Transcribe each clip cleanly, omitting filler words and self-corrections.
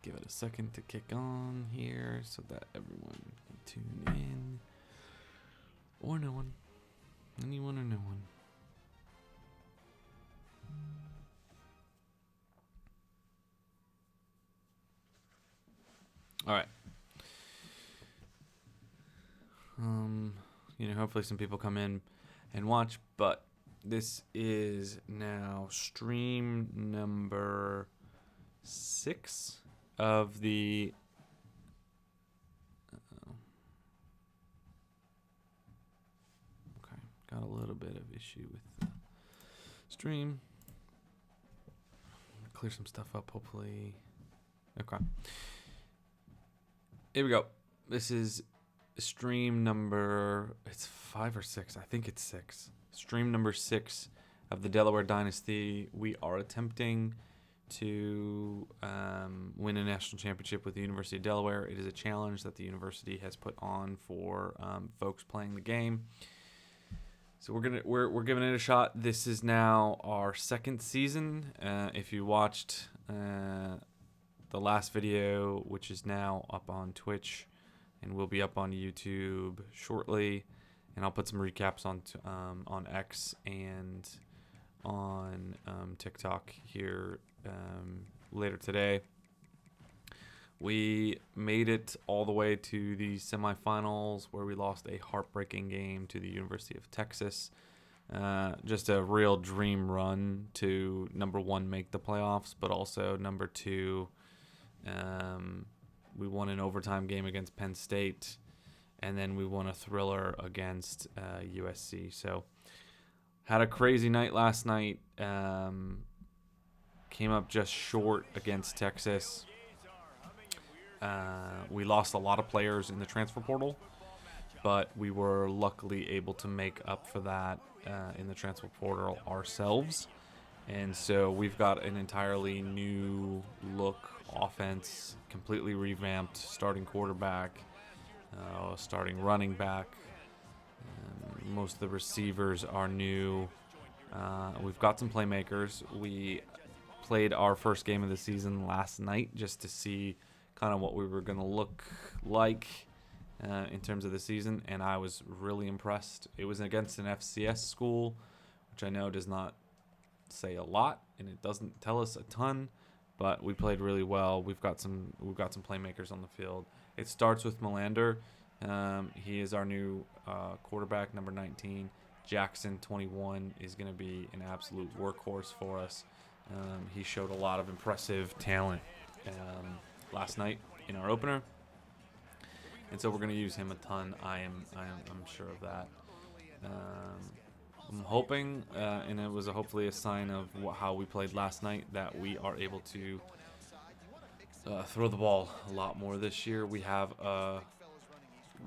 give it a second to kick on here so that everyone can tune in. Or no one. Anyone or no one. All right. Hopefully some people come in and watch, but this is now stream number 6 of the okay, got a little bit of issue with the stream. Clear some stuff up, hopefully. Okay. Here we go. This is stream number, it's 5 or 6. I think it's 6. Stream number 6 of the Delaware Dynasty. We are attempting to win a national championship with the University of Delaware. It is a challenge that the university has put on for folks playing the game. So we're giving it a shot. This is now our 2nd season. If you watched the last video, which is now up on Twitch and will be up on YouTube shortly, and I'll put some recaps on X and on TikTok here later today. We made it all the way to the semifinals, where we lost a heartbreaking game to the University of Texas. Just a real dream run to, number 1, make the playoffs, but also number 2, we won an overtime game against Penn State, and then we won a thriller against USC. So had a crazy night last night. Came up just short against Texas. We lost a lot of players in the transfer portal, but we were luckily able to make up for that in the transfer portal ourselves. And so we've got an entirely new look offense, completely revamped, starting quarterback, starting running back. Most of the receivers are new. We've got some playmakers. We played our first game of the season last night just to see kind of what we were going to look like in terms of the season, and I was really impressed. It was against an FCS school, which I know does not say a lot, and it doesn't tell us a ton, but we played really well. We've got some playmakers on the field. It starts with Melander. He is our new quarterback, number 19. Jackson, 21, is going to be an absolute workhorse for us. He showed a lot of impressive talent last night in our opener, and so we're going to use him a ton. I'm sure of that. I'm hoping, and it was hopefully a sign of how we played last night, that we are able to throw the ball a lot more this year. We have a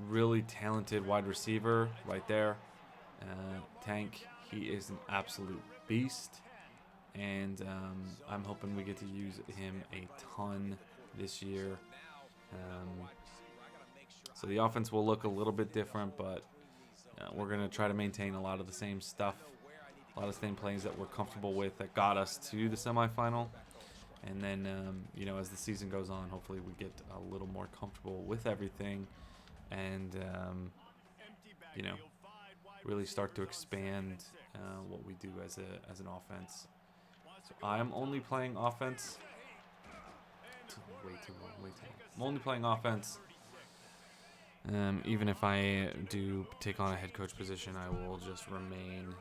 really talented wide receiver right there, Tank. He is an absolute beast, and I'm hoping we get to use him a ton this year. So the offense will look a little bit different, but we're going to try to maintain a lot of the same stuff, a lot of the same plays that we're comfortable with that got us to the semifinal. And then, as the season goes on, hopefully we get a little more comfortable with everything and, really start to expand what we do as an offense. So I'm only playing offense. Way too long. I'm only playing offense. Even if I do take on a head coach position, I will just remain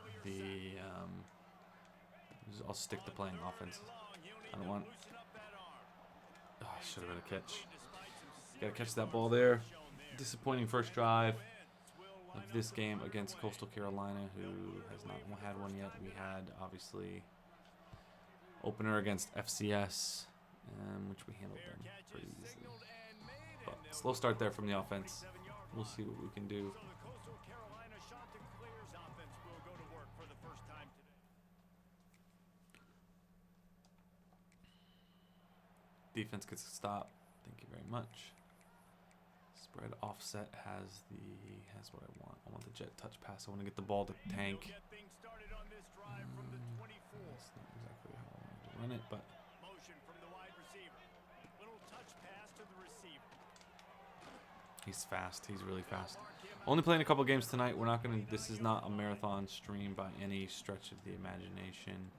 I'll stick to playing offense. I don't want. Oh, should have been a catch. Got to catch that ball there. Disappointing first drive of this game against Coastal Carolina, who has not had one yet. We had, obviously, opener against FCS, which we handled them pretty easily. But slow start there from the offense. We'll see what we can do. Defense gets a stop. Thank you very much. Spread offset has what I want. I want the jet touch pass. I want to get the ball to Tank. That's not exactly how I wanted to run it, but He's fast. He's really fast. Only playing a couple games tonight. We're not gonna. This is not a marathon stream by any stretch of the imagination.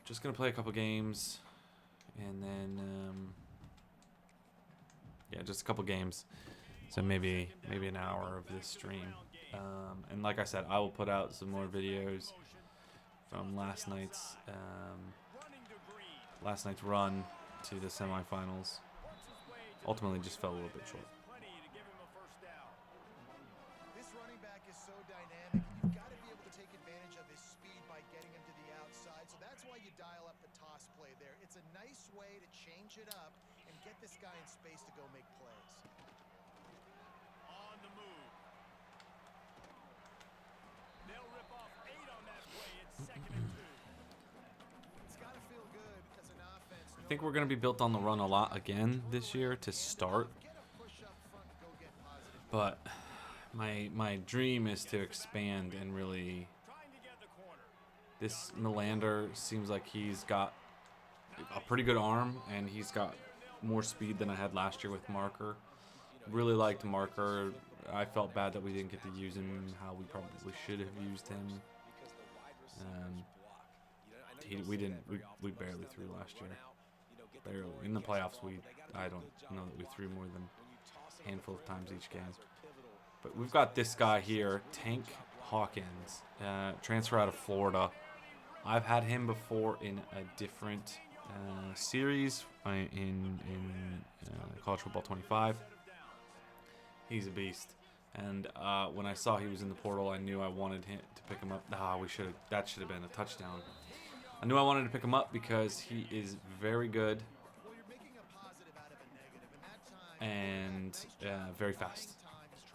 Just gonna play a couple games, and then yeah, just a couple games. So maybe an hour of this stream. And like I said, I will put out some more videos from last night's run to the semifinals. Ultimately, just fell a little bit short. This running back is so dynamic. You've got to be able to take advantage of his speed by getting him to the outside. So that's why you dial up the toss play there. It's a nice way to change it up and get this guy in space to go make plays. On the move. They'll rip off 8 on that play. It's 2nd and 2. It's got to feel good as an offense. I think we're going to be built on the run a lot again this year to start. But my dream is to expand and really... This Melander seems like he's got a pretty good arm, and he's got more speed than I had last year with Marker. Really liked Marker. I felt bad that we didn't get to use him how we probably should have used him. We barely threw last year. Barely. In the playoffs, I don't know that we threw more than a handful of times each game. But we've got this guy here, Tank Hawkins, transfer out of Florida. I've had him before in a different series in College Football 25. He's a beast. And when I saw he was in the portal, I knew I wanted him to pick him up. That should have been a touchdown. I knew I wanted to pick him up because he is very good and very fast.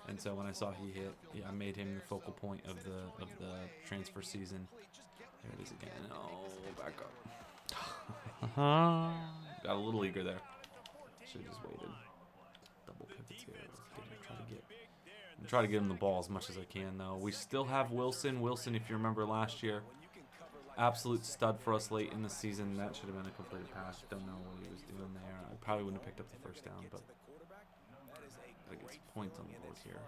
And so when I saw he hit, I made him the focal point of the transfer season. There it is again. Oh, back up. Got a little eager there. Should have just waited. Double pivots here. Try to get him the ball as much as I can, though. We still have Wilson. Wilson, if you remember last year, absolute stud for us late in the season. That should have been a completed pass. Don't know what he was doing there. I probably wouldn't have picked up the first down, but gotta get some points on the board here.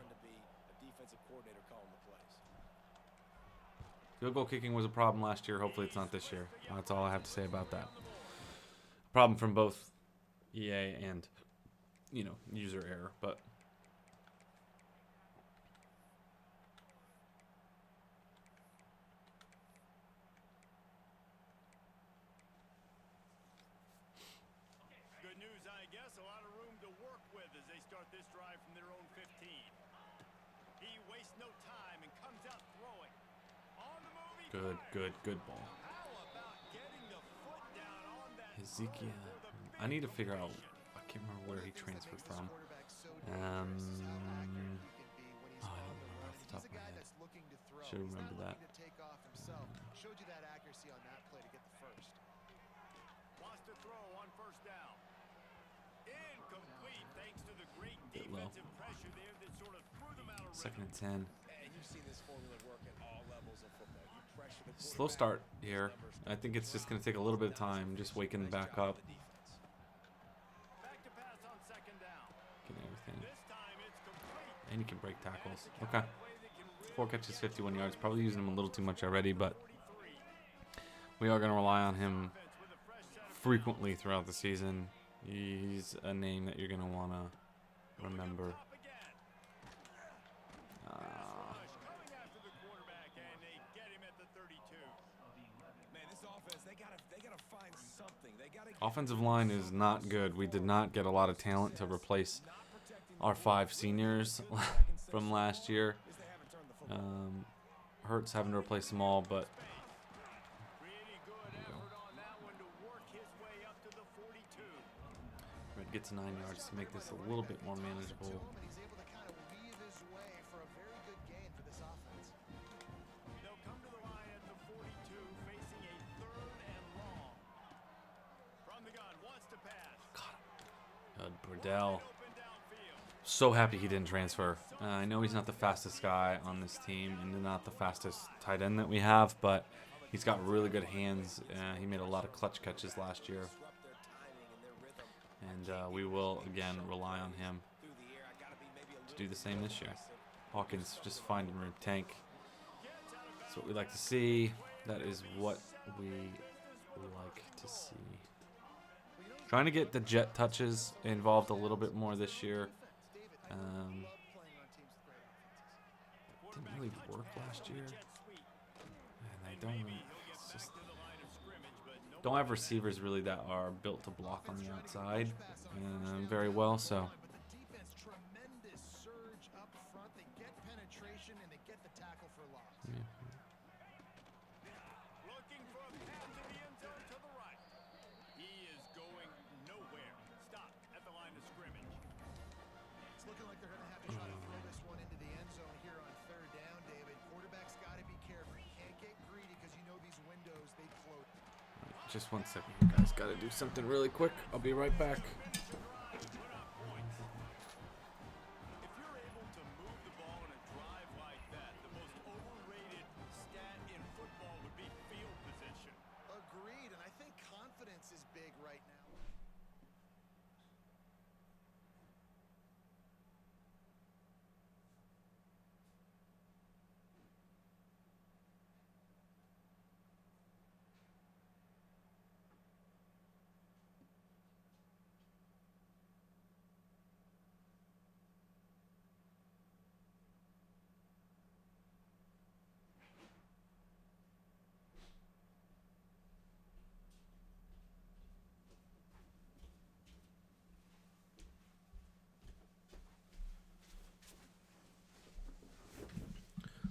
Field goal kicking was a problem last year. Hopefully it's not this year. That's all I have to say about that. Problem from both EA and, user error, but... This drive from their own 15. He wastes no time and comes out throwing. On the move. Good ball. Ezekiel. I need to figure out. I can't remember where he transferred from. I don't remember off the top of my head. Should remember that. Showed you that accuracy on that play to get the first. Wants to throw on first down. Incomplete thanks to the great defensive pressure there that sort of threw them out of rhythm. 2nd and 10. And you've seen this formula work at all levels of football. You pressure the Slow start here. I think it's just going to take a little bit of time, just waking back up. Back to pass on 2nd down. Getting everything. This time it's complete. And he can break tackles. Okay. 4 catches, 51 yards. Probably using him a little too much already, but we are going to rely on him frequently throughout the season. He's a name that you're going to want to remember. Offensive line is not good. We did not get a lot of talent to replace our 5 seniors from last year. Hurts having to replace them all, but get to 9 yards to make this a little bit more manageable. He's able to kind of weave his way for a very good gain for this offense. They'll come to the line at the 42, facing a 3rd and long. From the gun, wants to pass. Burdell. So happy he didn't transfer. I know he's not the fastest guy on this team and not the fastest tight end that we have, but he's got really good hands. He made a lot of clutch catches last year. And we will, again, rely on him to do the same this year. Hawkins just finding room. Tank. That's what we like to see. That is what we like to see. Trying to get the jet touches involved a little bit more this year. Didn't really work last year. And I don't really, it's just, don't have receivers really that are built to block on the outside very well, so. Yeah. Looking for a path to the end zone to the right. He is going nowhere. Stop at the line of scrimmage. It's looking like they're going to have to try to throw this one into the end zone here on third down, David. Quarterback's got to be careful. You can't get greedy because you know these windows, they float. Just 1 second, you guys. Got to do something really quick. I'll be right back. If you're able to move the ball in a drive like that, the most overrated stat in football would be field position. Agreed, and I think confidence is big right now.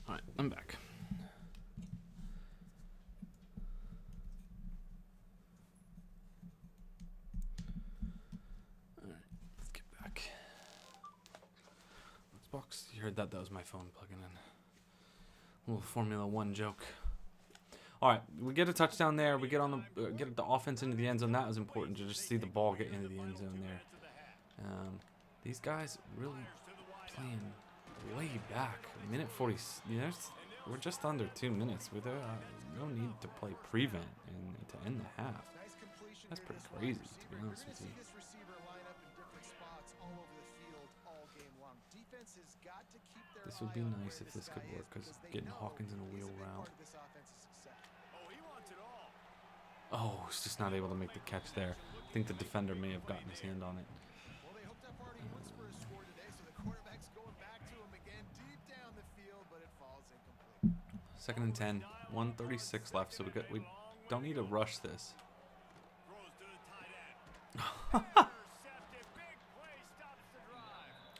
All right, I'm back. All right, let's get back. Xbox, you heard that? That was my phone plugging in. A little Formula One joke. All right, we get a touchdown there. We get on the get the offense into the end zone. That was important to just see the ball get into the end zone there. These guys really playing way back. Minute 40. We're just under 2 minutes. With no need to play prevent and to end the half. That's pretty crazy, to be honest with you. This would be nice if this could work, because getting Hawkins in a wheel route. Oh, he's just not able to make the catch there. I think the defender may have gotten his hand on it. Well, they hooked up Artie Whisper a score today, so the quarterback's going back to him again deep down the field, but it falls incomplete. 2nd and 10, 1:36 left, so we don't need to rush this.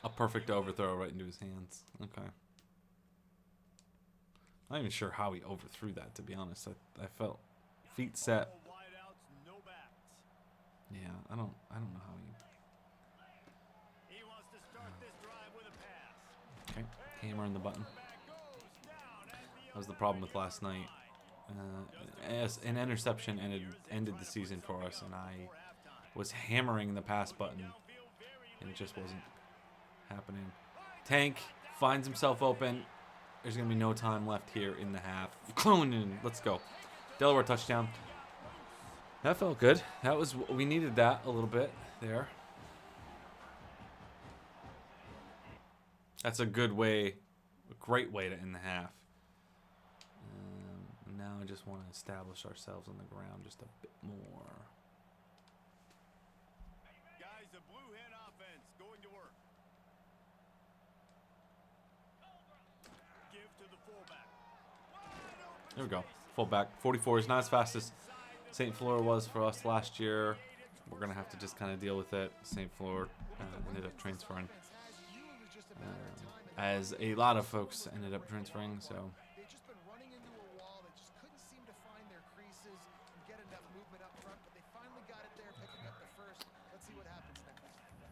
A perfect overthrow right into his hands. Okay. I'm not even sure how he overthrew that, to be honest. I felt feet set. Yeah, I don't know how he. Okay, hammering the button. That was the problem with last night. As an interception ended the season for us, and I was hammering the pass button, and it just wasn't happening. Tank finds himself open. There's gonna be no time left here in the half. Let's go. Delaware touchdown. That felt good. We needed that a little bit there. That's a good way, a great way to end the half. Now I just want to establish ourselves on the ground just a bit more. Guys, the Blue Hen offense going to work. Give to the fullback. There we go. Fullback. 44 is not as fast as St. Fleur was for us last year. We're going to have to just kind of deal with it. St. Fleur ended up transferring. As a lot of folks ended up transferring, so. They've just been running into a wall. They just couldn't seem to find their creases and get enough movement up front, but they finally got it there, picking up the first. Let's see what happens next.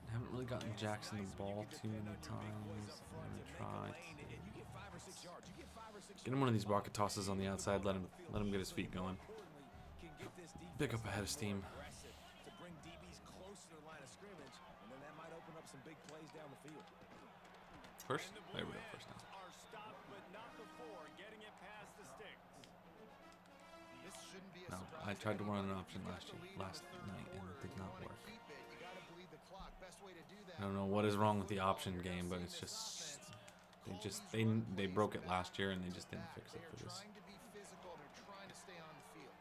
Haven't really gotten Jackson the ball too many times. I'm going to try to get him one of these rocket tosses on the outside. Let him get his feet going. Pick up ahead of steam. To bring DBs close to the line of scrimmage, and then that might open up some big plays down the field. First? There we go, first down. Are stopped, but not before getting it past the sticks. This shouldn't be a No, surprise. I tried to run an option last night and it did not work. I don't know what is wrong with the option game, but it's just they broke it last year and they just didn't fix it for this. Trying to be physical, they're trying to stay on the field.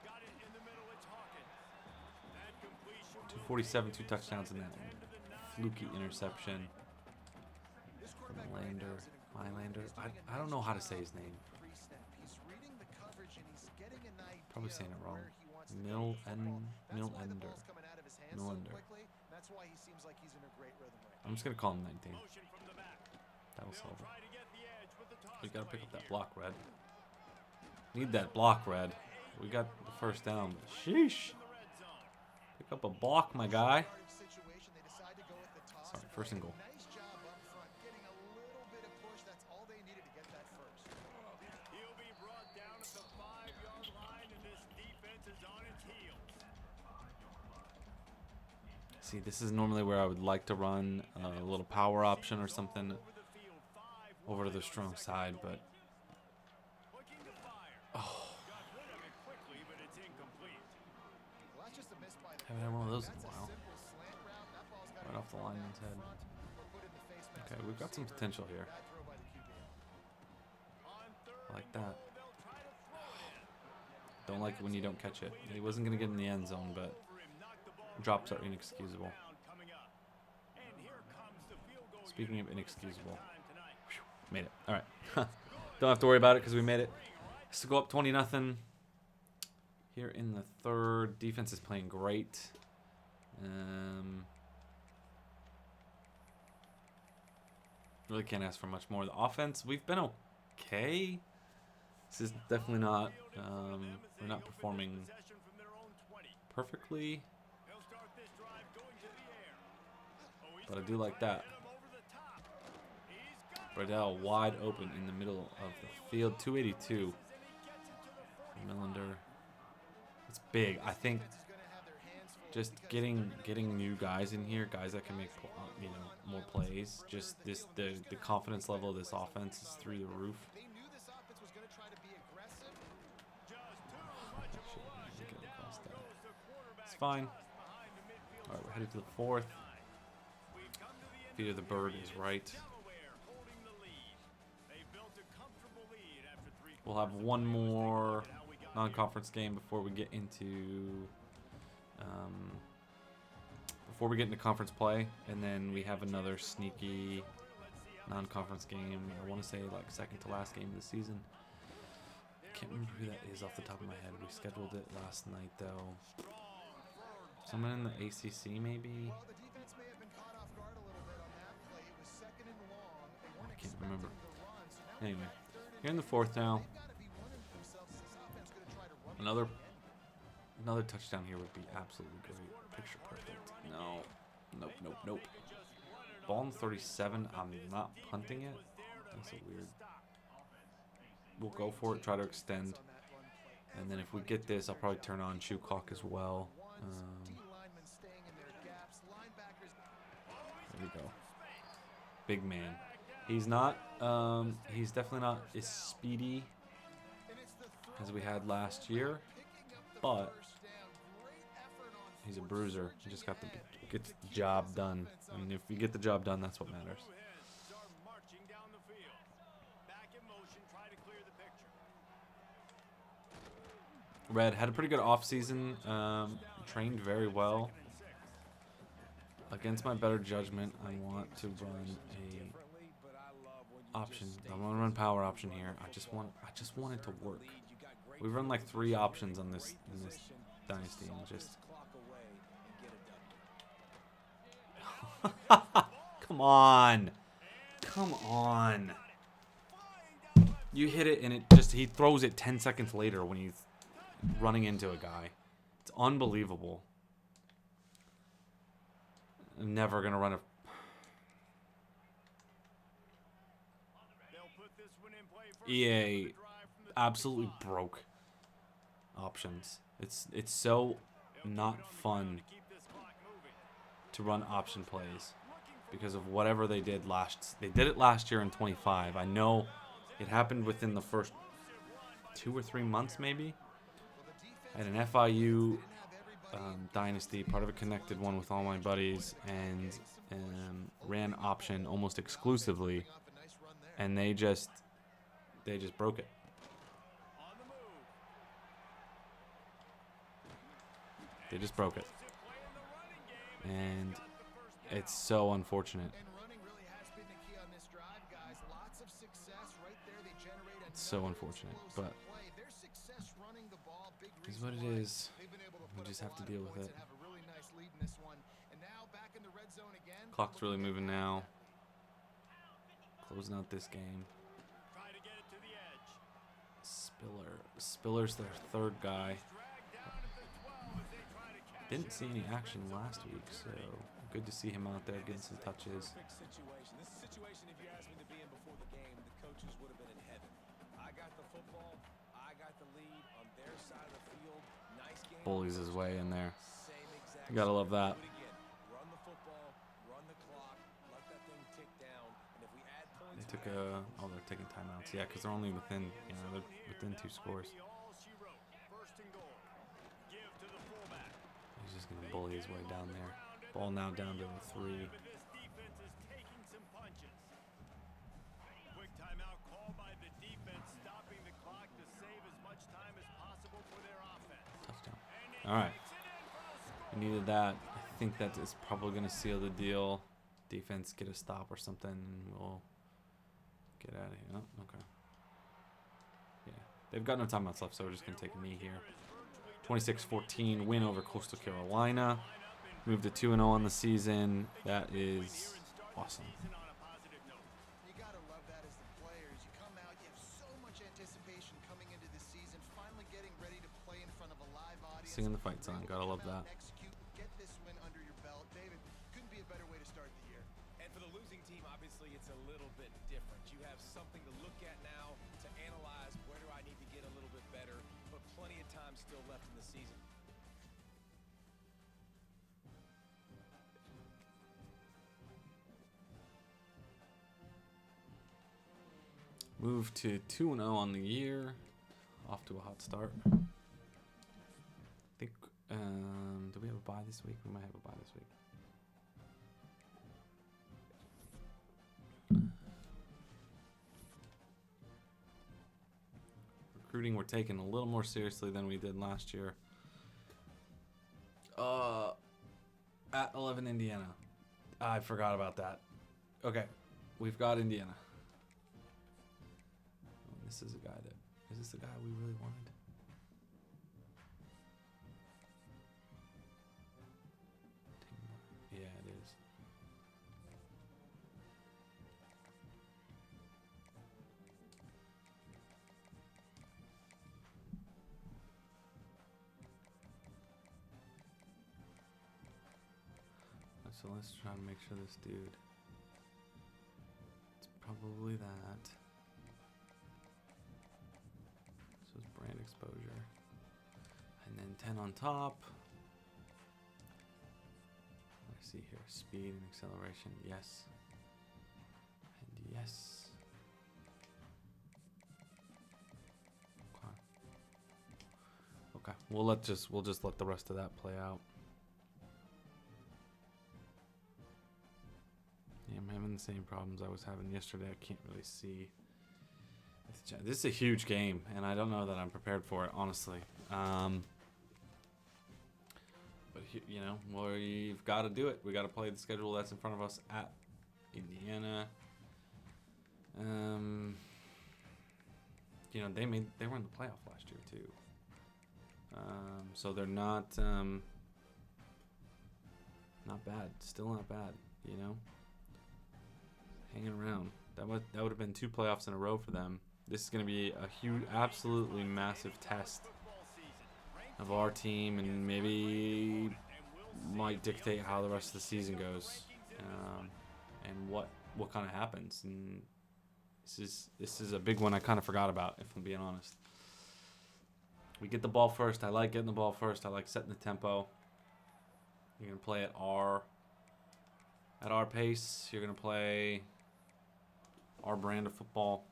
Got it in the middle, it's Hawkins. That completion 247, 2 touchdowns in that one. Fluky interception This from quarterback right now Lander. is in a Mylander. he's doing a I don't nice know how to job say his name. pre-snap. He's reading the coverage and he's getting an idea Probably saying it of wrong. where he wants to go with the football. That's why the Millender. ball's coming out of his hands so Millender. quickly. That's why he seems like he's in a great rhythm right now. I'm just gonna call him 19. motion from the back. That'll They'll solve it. try to get the edge with the toss We gotta pick play up that here. block, Red. Need that block, Red. We got the first down. Sheesh. In the red zone. Pick up a block, my guy. Situation, they decide to go with the toss Sorry, first and goal. Nice job up front, getting a little bit of push. That's all they needed to get that first. He'll be brought down at the 5-yard line, and this defense is on its heels. See, this is normally where I would like to run a little power option or something Over the field, 5 over to the strong side, but looking to fire. Got rid of it quickly, but it's incomplete. Well, that's just a miss by the haven't had one of those in That's a a while. simple slant route. That ball's got Right off the lineman's head. or put in the face mask Okay, of the we've got some receiver. potential here. Bad throw by the QB. On third I like and that. goal, they'll try to throw it in. Don't like it when you don't catch it. He wasn't gonna get in the end zone, but Over him, knocked the ball drops are free. inexcusable. Down coming up. And here comes the field goal Speaking of unit for the second inexcusable. time tonight. Made it. All right. Don't have to worry about it because we made it. Let's go up 20-0. Here in the third, defense is playing great. Really can't ask for much more. The offense, we've been okay. This is definitely not. We're not performing Possession from their own 20. perfectly, They'll start this drive going to the air. Oh, he's but I gonna do like try to that. hit him over the top. He's got it. Bradell wide open in the middle of the field. 282. And he gets it to the 40. Millender. It's big. I think Defense is gonna have their hands full just because getting new guys in here, guys that can make more plays. Just the confidence level of this offense is through the roof. they knew this offense was gonna try to be aggressive. Just too much of a Shit, rush, we and get down across that. goes the quarterback It's fine. just behind the midfield All right, we're headed to the stripe. fourth. We've come to the end Feet of the bird period. is It's right. Delaware holding the lead. They built a comfortable lead after 3 We'll have quarters of one play. Let's take a look more at how we got here. non-conference game before we get into conference play, and then we have another sneaky non-conference game. I want to say like second to last game of the season. Can't remember who that is off the top of my head. We scheduled it last night though. Someone in the ACC maybe. Well, the defense may have been caught off guard a little bit on that play. It was second and long. They weren't I can't remember. expecting the run, so now Anyway, third and here in the fourth now. they've gotta be wondering to themselves, is this offense gonna try to run the Another ball again? another touchdown here would be absolutely great. Picture perfect. No. Nope. Ball on 37. I'm not punting it. That's so weird. We'll go for it. Try to extend. On that run play. And then if we get this, I'll probably turn on shoe clock as well. D linemen staying in their gaps. Linebackers There we go. Big man. He's not. He's definitely not as speedy and it's the as we had last year, picking up the but first down. Great effort on he's a fourth bruiser. surge, He just and got the he had gets to the keep job this done. offense And on if you get the job done, that's what matters. Blue Hens are marching down the field. Back in motion, try to clear the picture. Red had a pretty good offseason. Trained very well. Against my better judgment, I want to run a option. I want to run power option here. I just want it to work. We run like 3 options on this dynasty, and just come on. You hit it, and he throws it 10 seconds later when he's running into a guy. It's unbelievable. I'm never gonna run a. They'll put this one in play first. EA Drive from the absolutely broke options. It's so not fun keep this clock moving. to run option plays because of whatever they did last. They did it last year in 25. I know it happened within the first 2 or 3 months maybe. I had an FIU Dynasty, part of a connected one with all my buddies, and ran option almost exclusively, and they just broke it. They just broke it, and it's so unfortunate. It's so unfortunate, but it's what it is. We just have to deal with it. Clock's really moving now. Closing out this game. Spiller's their third guy. Didn't see any action last week, so good to see him out there getting some touches. Bullies his way in there. You gotta love that. They took they're taking timeouts. Yeah, because they're only within, they're within 2 scores. He's just gonna bully his way down there. Ball now down to the 3. Touchdown. All right. We needed that. I think that is probably going to seal the deal. Defense get a stop or something, and we'll get out of here. Oh, okay. Yeah. They've got no timeouts left, so we're just going to take a knee here. 26-14 win over Coastal Carolina. Move to 2-0 on the season. That is awesome. You gotta love that as the players. You come out, you have so much anticipation coming into the season, finally getting ready to play in front of a live audience. Singing the fight song. Gotta love that. Execute, get this win under your belt. David, couldn't be a better way to start the year. And for the losing team, obviously, it's a little bit different. You have something to look at now to analyze where do I need to get a little bit better, but plenty of time still left in the season. Move to 2-0 on the year. Off to a hot start. I think, do we have a bye this week? We might have a bye this week. Recruiting we're taking a little more seriously than we did last year. At 11 Indiana. I forgot about that. Okay, we've got Indiana. This is a guy that, is this the guy we really wanted? Yeah, it is. So let's try to make sure this dude, it's probably that. So it's brand exposure. And then 10 on top. Let's see here. Speed and acceleration. Yes. And yes. Okay. We'll just let the rest of that play out. Yeah, I'm having the same problems I was having yesterday. I can't really see. This is a huge game, and I don't know that I'm prepared for it, honestly. But you know, we've got to do it. We got to play the schedule that's in front of us at Indiana. You know, they were in the playoff last year too. So they're not bad. Still not bad. You know, hanging around. That would have been 2 playoffs in a row for them. This is going to be a huge, absolutely massive test of our team, and maybe might dictate how the rest of the season goes, and what kind of happens. And this is a big one I kind of forgot about, if I'm being honest. We get the ball first. I like getting the ball first. I like setting the tempo. You're gonna play at our pace. You're gonna play our brand of football.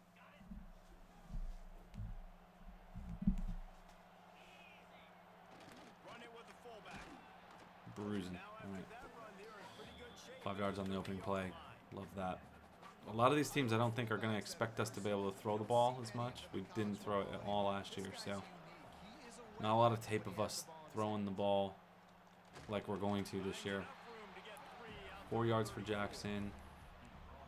bruising. All right. 5 yards on the opening play. Love that. A lot of these teams I don't think are going to expect us to be able to throw the ball as much. We didn't throw it at all last year, so not a lot of tape of us throwing the ball like we're going to this year. 4 yards for Jackson.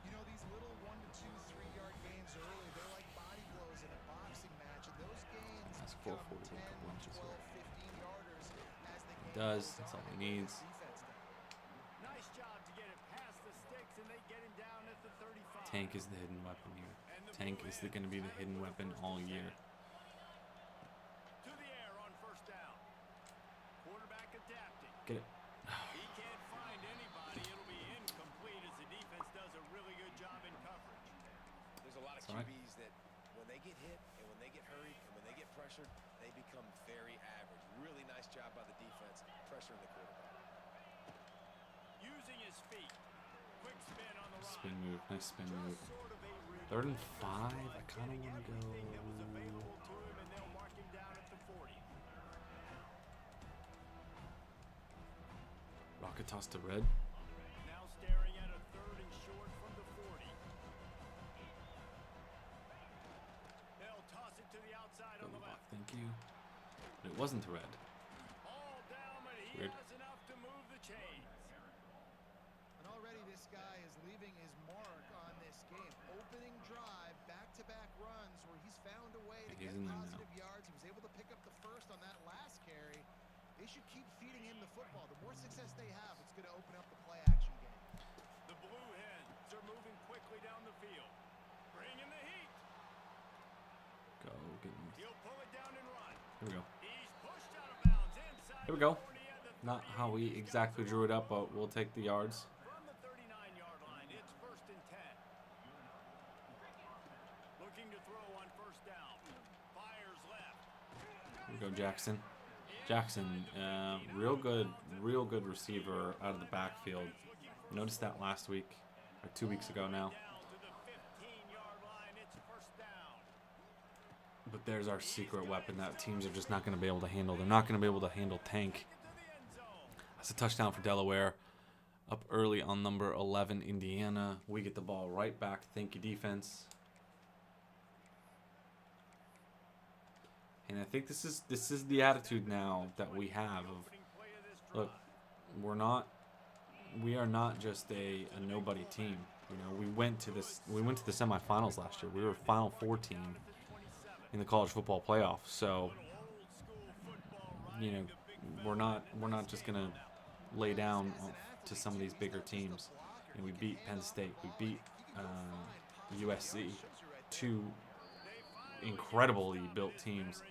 You know, these little 1 to 2, 3-yard gains early, they're like body blows in a boxing match, and those gains That's become 440 with a 10, couple inches 12, here. 15-yarders as the game Does. goes That's all on he and needs. the defense does. Nice job to get it past the sticks, and they get him down at the 35. Tank is the hidden weapon here. Tank is going to be the hidden weapon all year. To the air on first down. Quarterback adapting. Get it. He can't find anybody. It'll be incomplete as the defense does a really good job in coverage. There's a lot of Sorry. QBs that when they get hit and when they get hurried and when they get pressured, they become very average. Really nice job by the defense pressuring the quarterback. Using his feet. Quick spin on the run. Spin move. Nice spin move. Just sort of a 3rd and 5. I kind of want to go. everything that was available to him, and they'll mark him down at the 40. Rocket toss to red. Now staring at a 3rd and short from the 40. They'll toss it to the outside Go on the back, left. thank you. But it wasn't to red. All down, but he Weird. has enough to move the chains. And already this guy is leaving his mark on this game. Opening drive, back-to-back runs where he's found a way to Yeah, he's get in there now. positive yards. He was able to pick up the first on that last carry. They should keep feeding him the football. The more success they have, it's going to open up the play-action game. The Blue Hens are moving quickly down the field. Bringing the heat. Go. Get north. He'll pull it down and run. Here we go. He's pushed out of bounds inside. Here we go. the 40 at the Not 30. how we exactly drew it up, but we'll take the yards. From the 39-yard line, it's 1st and 10. Looking to throw on first down. Fires left. Here we go, Jackson. Jackson, real good receiver out of the backfield. Noticed that last week, or 2 weeks ago now. Down to the 15-yard line, it's 1st down. But there's our secret weapon that teams are just not going to be able to handle. They're not going to be able to handle Tank. To the end zone. That's a touchdown for Delaware. Up early on number 11, Indiana. We get the ball right back. Thank you, defense. And I think this is the attitude now that we have of, Opening play of this look, drive. we are not just a nobody team. You know, we went to the semifinals last year. We were a Final Four team in the college football playoff. So, Old school football you know, riding we're not just gonna lay down to some of these bigger teams. And we beat Penn State. We beat USC, 2 incredibly built teams.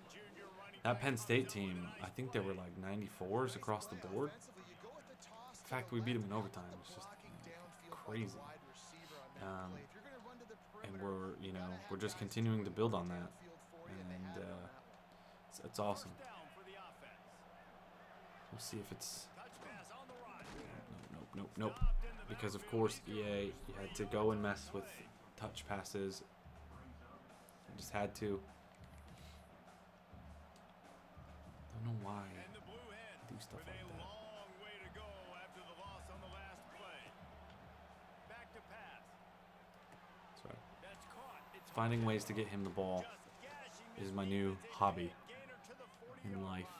That Penn State team, I think they were like 94s across the board. In fact, we beat them in overtime. It's just crazy. And we're just continuing to build on that, and it's awesome. down for the offense. We'll see if it's Touch pass on the run. nope. Because of course EA, you had to go and mess with touch passes. You just had to. Don't know why And the Blue Hens do stuff with like a that. long way to go after the loss on the last play. Back to pass. Sorry. That's caught. It's Finding ways to get him the ball just gashing is my new hobby gainer to the 40 in life.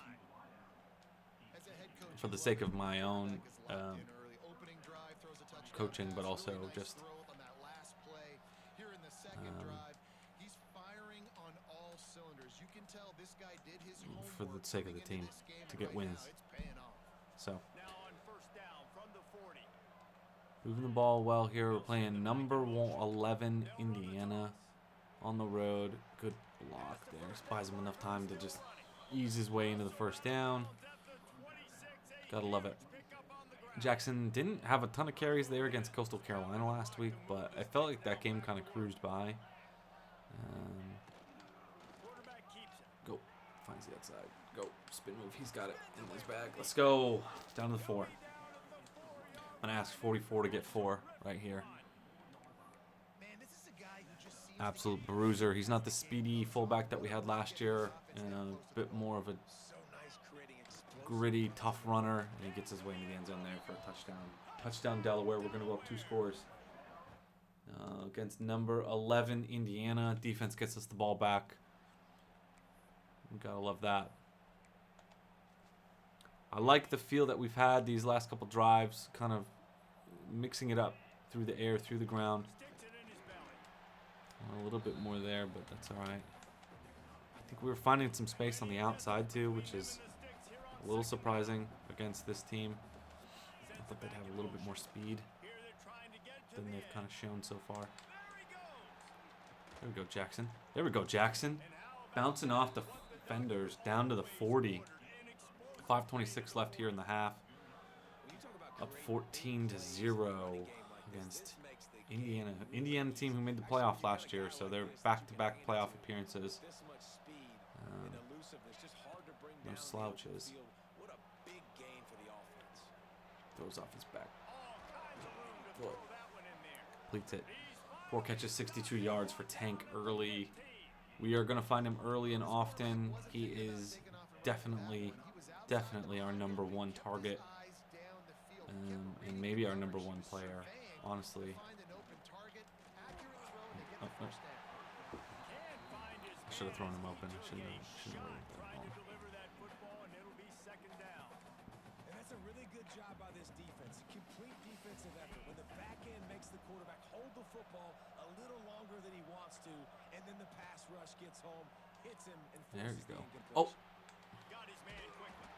As a head coach, For the you sake love of my when the own quarterback is locked in early. Opening drive, throws a touchdown coaching, but pass, also really nice just throw on that last play. Here in the second drive, he's firing on all cylinders. You can tell this guy did his homework for the sake of the coming team, into this game, to and get right wins. now it's paying off. So Now on first down from the 40. moving the ball well here. We're playing number 11 Indiana on the road. Good block there. Just buys him enough time to just ease his way into the first down. Gotta love it. Jackson didn't have a ton of carries there against Coastal Carolina last week, but I felt like that game kind of cruised by. Quarterback keeps it. Go. Finds the outside. Go. Spin move. He's got it in his bag. Let's go. Down to the 4. I'm going to ask 44 to get 4 right here. Man, this is a guy who just seems Absolute bruiser. He's not the speedy fullback that we had last year. A bit more of a So nice guys creating explosive gritty, tough runner, and he gets his way into the end zone there for a touchdown. Touchdown, Delaware. We're going to go up 2 scores. Against number 11, Indiana. Defense gets us the ball back. We got to love that. I like the feel that we've had these last couple drives, kind of mixing it up through the air, through the ground. A little bit more there, but that's all right. I think we were finding some space on the outside too, which is a little surprising against this team. I thought they'd have a little bit more speed than they've kind of shown so far. There we go, Jackson. There we go, Jackson. Bouncing off the defenders down to the 40. 5:26 left here in the half. Up 14-0 against Indiana. Indiana team who made the playoff last year, so they're back-to-back playoff appearances. No slouches. Throws off his back. Completes it. 4 catches, 62 yards for Tank early. We are going to find him early and often. He is definitely our number 1 target. And maybe our number 1 player, honestly. I should have thrown him open. I shouldn't have that ball. And that's a really good job by this defense. A complete defensive effort. When the back end makes the quarterback hold the football a little longer than he wants to, and then the pass rush gets home, hits him, and there you forces go. the incompletion.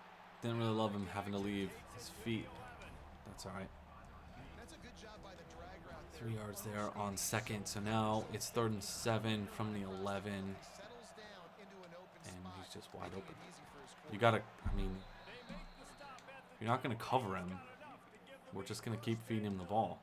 Didn't really love him having to leave his feet. That's all right. That's a good job by the drag route there. 3 yards there on second. So now it's 3rd and 7 from the 11. Settles down into an open And spot, he's just wide making open. it easy for his You gotta, I mean, you're not gonna cover him. We're just gonna keep feeding him the ball.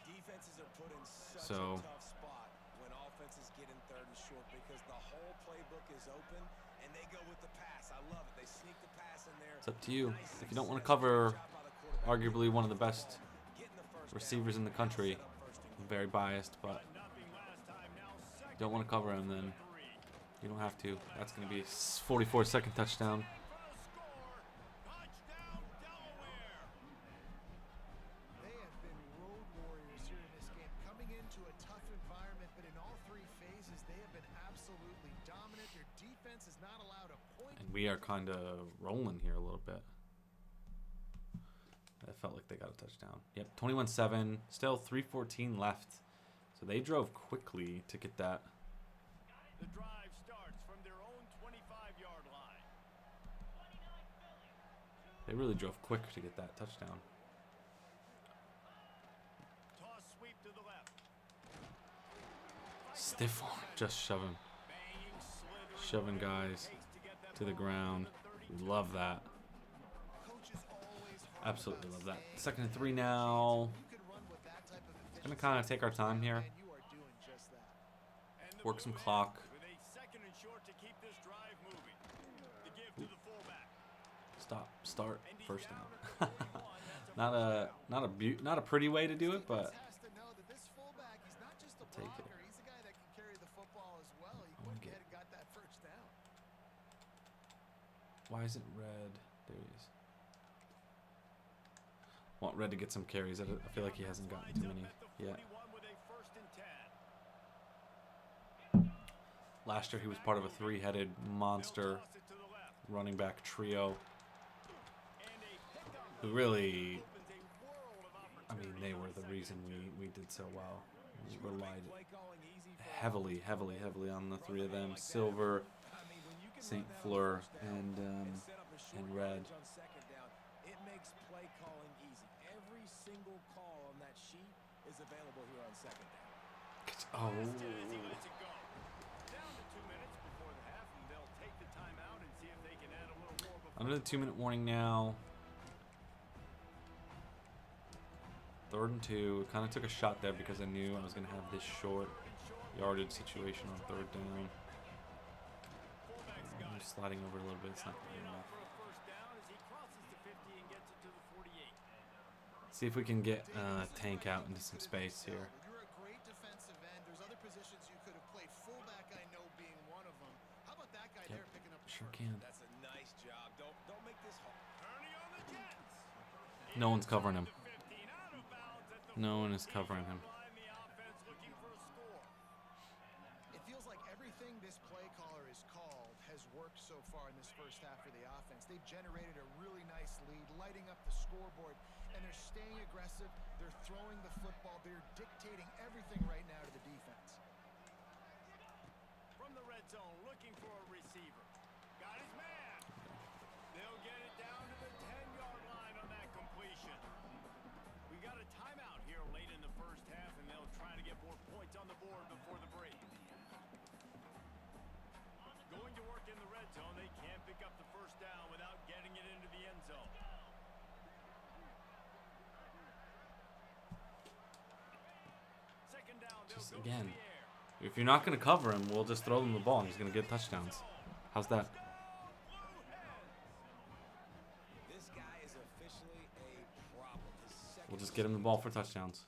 Defenses are put in such So- a tough spot when offenses get in 3rd and short because the whole playbook is open and they go with the pass. I love it. They sneak the pass in there. It's up to you. If you don't want to cover arguably one of the best receivers in the country, I'm very biased, but if you don't want to cover him, then you don't have to. That's going to be a 44-second touchdown. They have been road warriors here in this game, coming into a tough environment, but in all 3 phases, they have been absolutely dominant. Their defense is not allowed a point. And we are kind of rolling here a little bit. That felt like they got a touchdown. Yep, 21-7. Still 3:14 left. So they drove quickly to get that. The drive starts from their own 25-yard line. They really drove quick to get that touchdown. Toss sweep to the left. Stiff arm, just shoving guys to the ground. We love that. Absolutely love that. 2nd and 3 now. Gonna kind of take our time here. Work some clock. With a 2nd and short to keep this drive moving. The give to the fullback. Stop. Start. First down. not a pretty way to do it, but take it. He's a guy that can carry the football as well. He went ahead and got that first down. Why isn't Red? There he is. Want Red to get some carries. I feel like he hasn't gotten too many yet. With a 1st and 10. Last year he was part of a 3-headed monster Toss it to the left. running back trio And a pickup who really, opens a world of I mean, they were the reason we did so well. We relied Play calling easy for heavily on the 3 of them. Silver, St. Fleur, and Red. on 2nd down. It makes play calling easy. Every single call on that sheet is available here on 2nd down. Oh, as he lets it go. Down to 2 minutes before the half, and they'll take the timeout and see if they can add a little more before under the 2-minute warning now. 3rd and 2. Kind of took a shot there because I knew I was going to have this short yardage situation on 3rd down. I'm just sliding over a little bit. It's not good enough. for a 1st down as he crosses the 50 and gets it to the 48. See if we can get Tank out into some space here. You're a great defensive end. There's other positions you could have played. Fullback, I know, being one of them. How about that guy there picking up the Sure first? can. That's a nice No one's covering him. The 15 out of bounds at the No one is covering him. line. The offense looking for a score. It feels like everything this play caller has called has worked so far in this first half for the offense. They've generated a really nice lead, lighting up the scoreboard, and they're staying aggressive. They're throwing the football. They're dictating everything right now to the defense. From the red zone, looking for a receiver. Got his man. They'll get it down to the 10-yard line on that completion. We got a timeout here late in the first half, and they'll try to get more points on the board before the break. Going to work in the red zone. They can't pick up the first down without getting it into the end zone. Second down, they'll Just go again, to the air. if you're not going to cover him, we'll just throw them the ball and he's going to get touchdowns. How's that? This guy is officially a problem. His second We'll just get him the ball for touchdowns.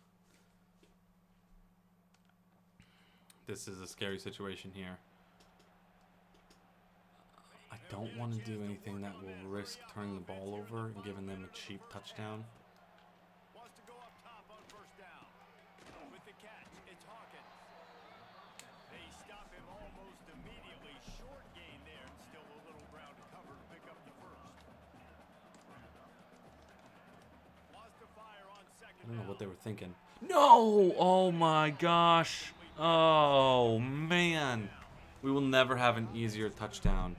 This is a scary situation here. I don't want to do anything that will risk turning the ball over and giving them a cheap touchdown. Wants to go up top on first down. With the catch, it's Hawkins. They stop him almost immediately. Short gain there, and still a little ground to cover to pick up the first. Wants to fire on second I don't know what they down. were thinking. No! Oh my gosh. Oh man. We will never have an easier touchdown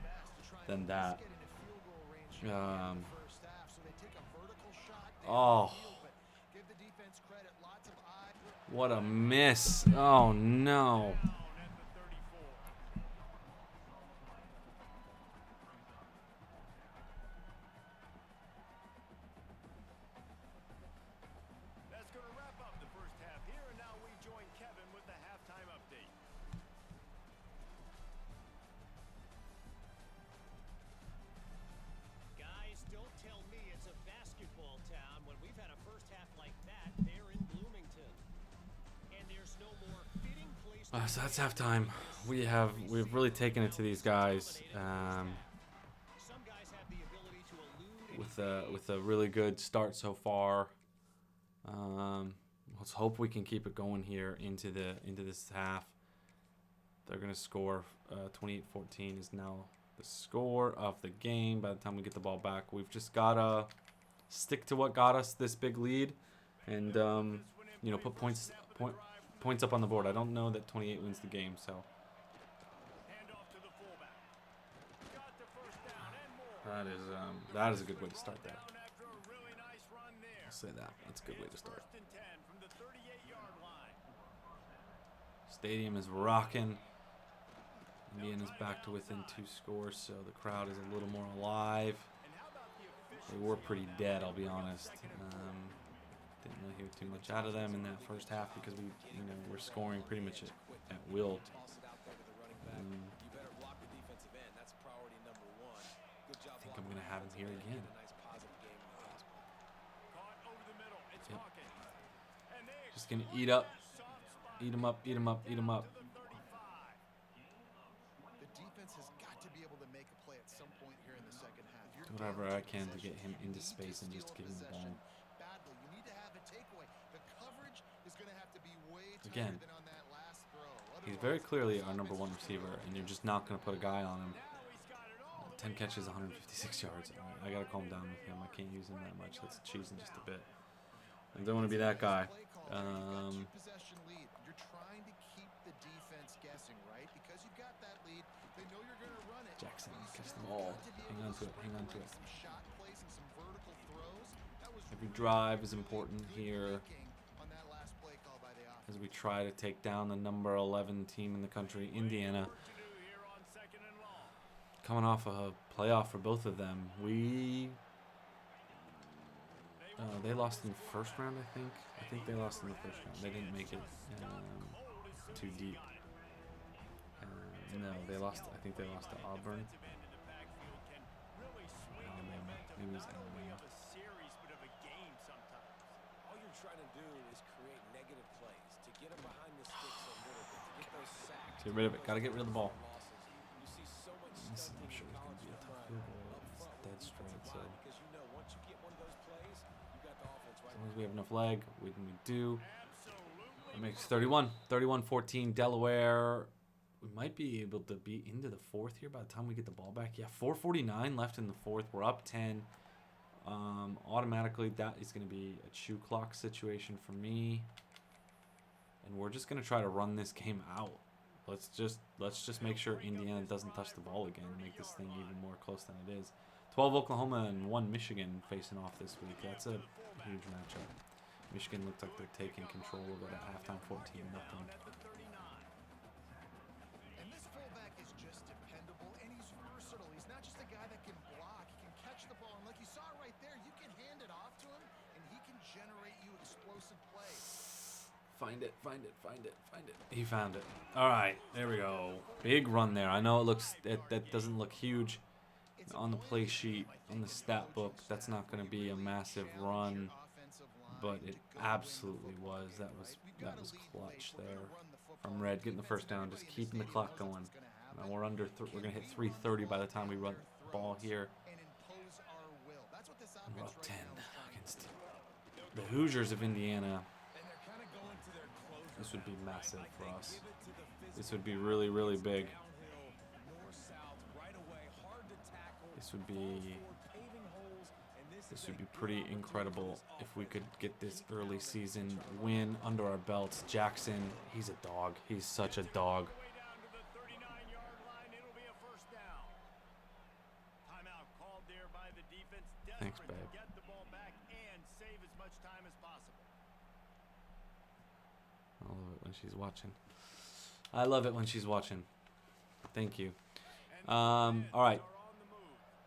than that. Get into field goal range here in the first half, so they take a vertical shot Oh, downfield, but give the defense credit. Lots of eye. what a miss. Oh no. Down at the 34. That's going to wrap up the first half here, and now we join Kevin with the halftime update. Guys, don't tell me it's a basketball town when we've had a first half like that there in Bloomington. And there's no more fitting place to So that's halftime. We've really taken it to these guys some guys have the ability to elude with a really good start so far. Let's hope we can keep it going here into this half. They're gonna score 28-14 is now the score of the game. By the time we get the ball back, we've just gotta stick to what got us this big lead, and put points up on the board. I don't know that 28 wins the game, so Hand off to the fullback. Got the first down and more. that is a good way to start that. Down after a really nice run there. I'll say that. That's a good way to start. First and 10 from the 38-yard line. Stadium is rocking. Indiana's back to within 2 scores, so the crowd is a little more alive. And how about the They officials? were pretty dead, I'll be honest. Didn't really hear too much out of them in that first half because we're scoring pretty much at will. toss it out there to the running back. You better block the defensive end. That's priority number one. Good job. I think I'm gonna have him here again. A nice positive game in the pass play. Caught over the middle. It's Yep. Hawkins. And they Just gonna eat up, soft spot eat them up, eat them up, eat them up. to the 35. The defense has got to be able to make a play at some point here in the second half. You're Do whatever down I can to get him possessions. You into need to space and steal just a give him the possession ball. badly. You need to have a takeaway. The coverage is going to have to be way tighter Again, than on that last throw. He's very Otherwise, clearly this our number offense one is receiver, gonna and you're just not gonna put a guy on him. Now he's got it all. 10 catches, 156 yards. I gotta calm down with him. I can't use him that much. Let's cheese him just a bit. I don't want to be that guy. Play call, you've got two-possession lead. You're trying to keep the defense guessing, right? Because you've got that lead, they know you're going to run it. Jackson, but you catch still the ball. got to be Hang able on to it, hang on to sprinkle in it. Some shot plays and some vertical throws. That was Every really, drive is really important good here thinking on that last play call by the offense. as we try to take down the number 11 team in the country, Indiana. Work to do here on second and long. Coming off a playoff for both of them. They lost in the first round, I think. I think they lost in the first round. They didn't make it too deep. No, they lost. I think they lost to Auburn. Defensive end in the backfield can really swing the Alabama. momentum It was not only Alabama. of a series but of a game sometimes. All you're trying to do is create negative plays to get them behind the sticks a little bit, to get those sacks. Get rid of it. Gotta get rid of the ball. Losses. You see so much This is, stuff I'm sure, is going to be a tough field goal. It's dead straight, so because you know once you get one of those plays, you got long as we have enough leg, we do. It makes 31-14 Delaware. We might be able to be into the fourth here by the time we get the ball back. Yeah, 4:49 left in the fourth. We're up 10. Automatically, that is going to be a chew clock situation for me. And we're just going to try to run this game out. Let's just make sure Indiana doesn't touch the ball again and make this thing even more close than it is. 12 Oklahoma and 1 Michigan facing off this week. That's a huge matchup. Michigan looked like they're taking control of it at halftime, 14-0. And this fullback is just dependable, and he's versatile. He's not just a guy that can block. He can catch the ball, and like you saw right there, you can hand it off to him, and he can generate you explosive plays. Find it. He found it. All right, there we go. Big run there. I know it looks that doesn't look huge on the play sheet, on the stat book. That's not going to be a massive run, but it absolutely was. That was clutch there from Red, getting the first down, just keeping the clock going. Now we're under. We're going to hit 3:30 by the time we run the ball here. We're up 10 against the Hoosiers of Indiana. This would be massive for us. This would be really, really big. This would be pretty incredible if we could get this early season win under our belts. Jackson, he's a dog. He's such a dog. Thanks, babe. I love it when she's watching. I love it when she's watching. Thank you. All right.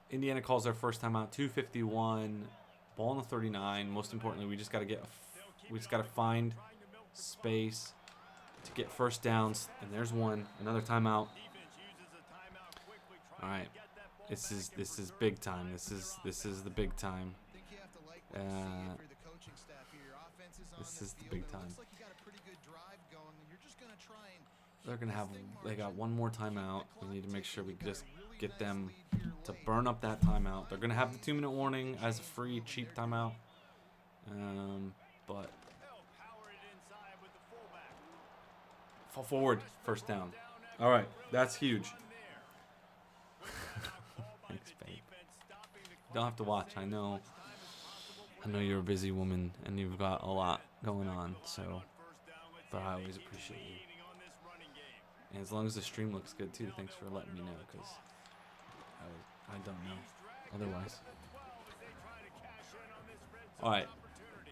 Indiana calls their first time out. 2:51. Ball on the 39. Most importantly, we just got to find space to get first downs. And there's one. Another timeout. All right. This is big time. This is the big time. This is the big time. They got one more timeout. We need to make sure we just get them to burn up that timeout. They're gonna have the 2-minute warning as a free, cheap timeout. But fall forward, first down. All right, that's huge. Thanks, babe. You don't have to watch. I know you're a busy woman and you've got a lot going on. So, but I always appreciate you. And as long as the stream looks good too, thanks for letting me know, because I don't know otherwise. All right,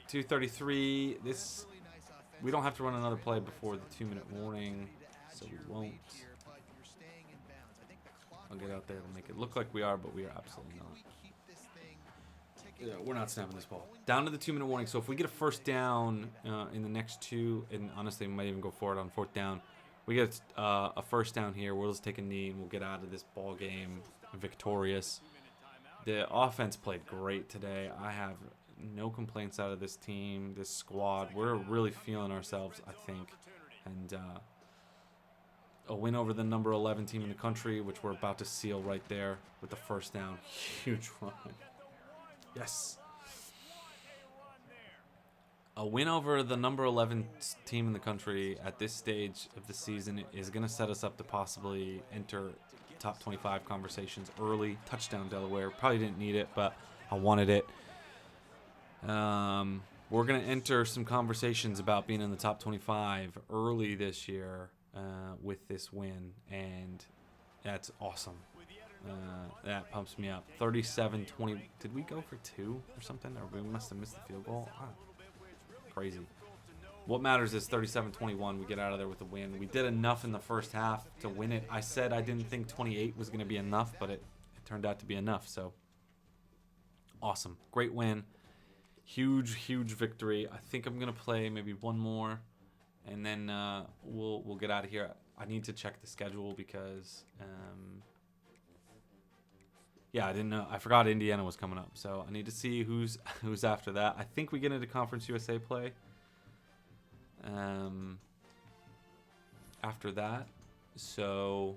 2:33. We don't have to run another play before the 2-minute warning, so we won't. I'll get out there to make it look like we are, but we are absolutely not. Yeah, we're not snapping this ball. Down to the 2-minute warning. So if we get a first down in the next two, and honestly, we might even go for it on fourth down. We get a first down here. We'll just take a knee and we'll get out of this ball game victorious. The offense played great today. I have no complaints out of this team, this squad. We're really feeling ourselves, I think. And a win over the number 11 team in the country, which we're about to seal right there with the first down. Huge run. Yes. A win over the number 11 team in the country at this stage of the season is going to set us up to possibly enter top 25 conversations early. Touchdown Delaware. Probably didn't need it, but I wanted it. We're going to enter some conversations about being in the top 25 early this year with this win, and that's awesome. That pumps me up. 37-20. Did we go for 2 or something? Or we must have missed the field goal. Crazy. What matters is 37-21. We get out of there with a win. We did enough in the first half to win it. I said I didn't think 28 was going to be enough, but it turned out to be enough. So awesome. Great win. Huge victory. I think I'm going to play maybe one more, and then we'll get out of here. I need to check the schedule because yeah, I didn't know. I forgot Indiana was coming up, so I need to see who's after that. I think we get into Conference USA play after that. So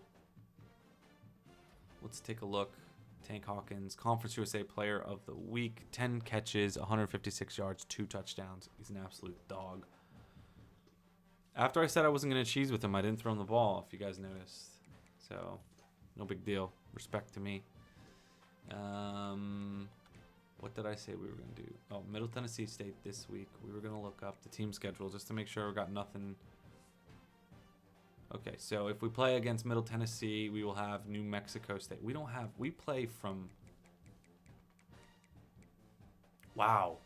let's take a look. Tank Hawkins, Conference USA Player of the Week, 10 catches, 156 yards, 2 touchdowns. He's an absolute dog. After I said I wasn't going to cheese with him, I didn't throw him the ball, if you guys noticed. So, no big deal. Respect to me. What did I say we were going to do? Oh, Middle Tennessee State this week. We were going to look up the team schedule just to make sure we got nothing. Okay, so if we play against Middle Tennessee, we will have New Mexico State. We play from... Wow.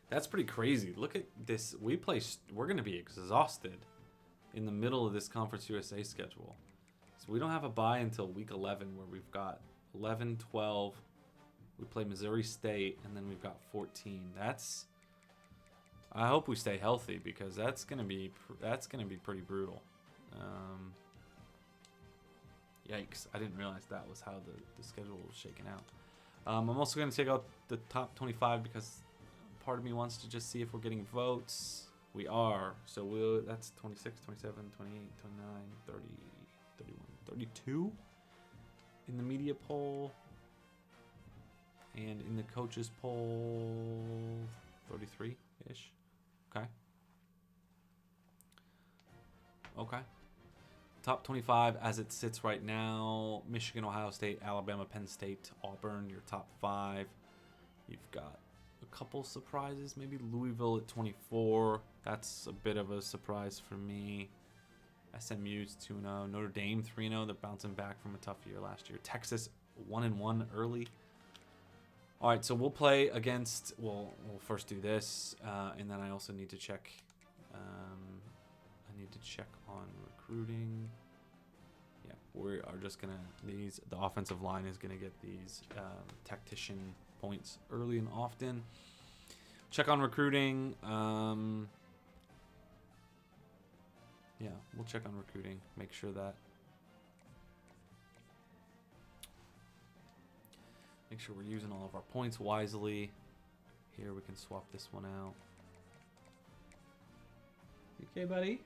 That's pretty crazy. Look at this. We're going to be exhausted in the middle of this Conference USA schedule. So we don't have a bye until week 11, where we've got 11, 12. We play Missouri State, and then we've got 14. I hope we stay healthy, because that's gonna be pretty brutal. Yikes! I didn't realize that was how the schedule was shaking out. I'm also gonna take out the top 25 because part of me wants to just see if we're getting votes. We are. So that's 26, 27, 28, 29, 30, 31, 32 in the media poll. And in the coaches poll, 33-ish. Okay. Top 25 as it sits right now: Michigan, Ohio State, Alabama, Penn State, Auburn, your top 5. You've got a couple surprises, maybe Louisville at 24. That's a bit of a surprise for me. SMU's 2-0. Notre Dame 3-0. They're bouncing back from a tough year last year. Texas 1-1 early. All right, so we'll play against. We'll first do this, and then I also need to check. I need to check on recruiting. Yeah, we are just gonna the offensive line is gonna get these tactician points early and often. Check on recruiting. Yeah, we'll check on recruiting. Make sure we're using all of our points wisely. Here, we can swap this one out. You okay, buddy?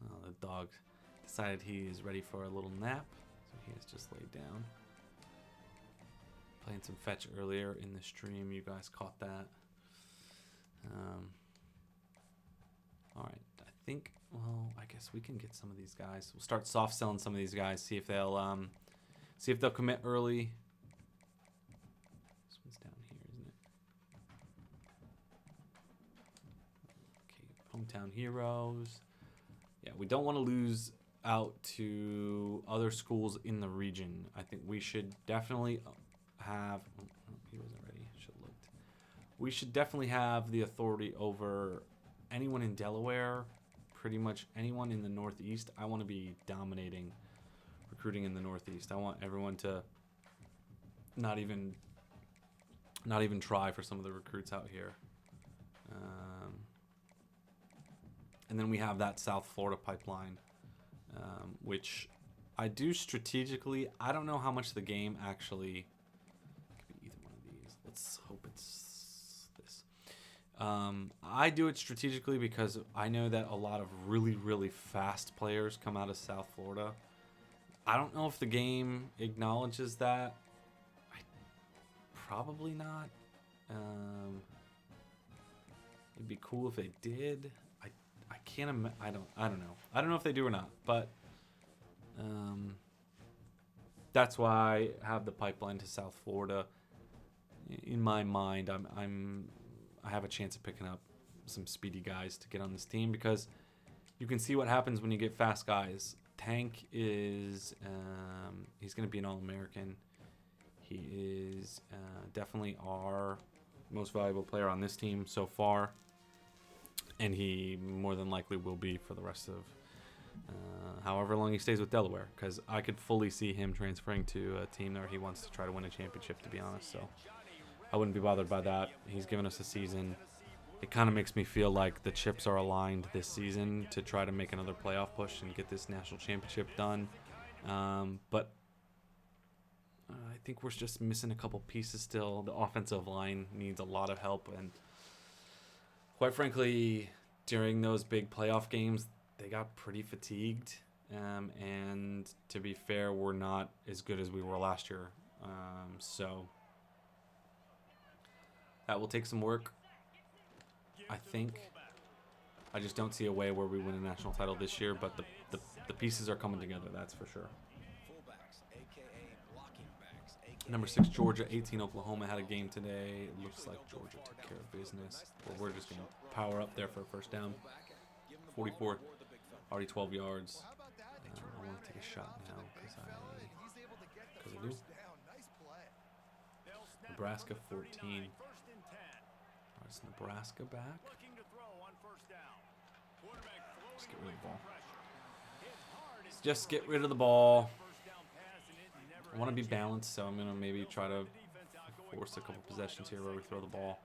Oh, the dog decided he is ready for a little nap, so he has just laid down. Playing some fetch earlier in the stream. You guys caught that. All right. I think, well, I guess we can get some of these guys. We'll start soft selling some of these guys. See if they'll commit early. This one's down here, isn't it? Okay, Hometown Heroes. Yeah, we don't want to lose out to other schools in the region. I think we should definitely have... Oh, he wasn't ready. Should have looked. We should definitely have the authority over anyone in Delaware, pretty much anyone in the Northeast. I want to be dominating recruiting in the Northeast. I want everyone to not even try for some of the recruits out here. And then we have that South Florida pipeline, which I do strategically. I don't know how much the game actually... It could be either one of these. Let's hope it's this. I do it strategically because I know that a lot of really, really fast players come out of South Florida. I don't know if the game acknowledges that. Probably not. It'd be cool if they did. I can't. I don't know. I don't know if they do or not. But that's why I have the pipeline to South Florida. In my mind, I have a chance of picking up some speedy guys to get on this team, because you can see what happens when you get fast guys. Tank is he's going to be an All-American. He is definitely our most valuable player on this team so far, and he more than likely will be for the rest of however long he stays with Delaware, because I could fully see him transferring to a team where he wants to try to win a championship, to be honest. So I wouldn't be bothered by that. He's given us a season. It kind of makes me feel like the chips are aligned this season to try to make another playoff push and get this national championship done. But I think we're just missing a couple pieces still. The offensive line needs a lot of help, and quite frankly, during those big playoff games, they got pretty fatigued. And to be fair, we're not as good as we were last year. So that will take some work, I think. I just don't see a way where we win a national title this year, but the pieces are coming together, that's for sure. Number 6, Georgia. 18, Oklahoma had a game today. It looks like Georgia took care of business. But we're just going to power up there for a first down. 44, already 12 yards. How about that? They turn I around want to take a and shot hand it now off to the because big fella, and he's able to get the I do. first down. Nice play. They'll snap it Nebraska from the 14. 39, first and 10. Is Nebraska back? Looking to throw on first down. Quarterback Just floating get rid of the ball. pressure. Hit hard and Just get never rid of the looks ball. first down pass, and it never I want to had be a chance. balanced, so I'm going to maybe try to The defense out going force a couple 5 wide possessions on here where we throw the ball.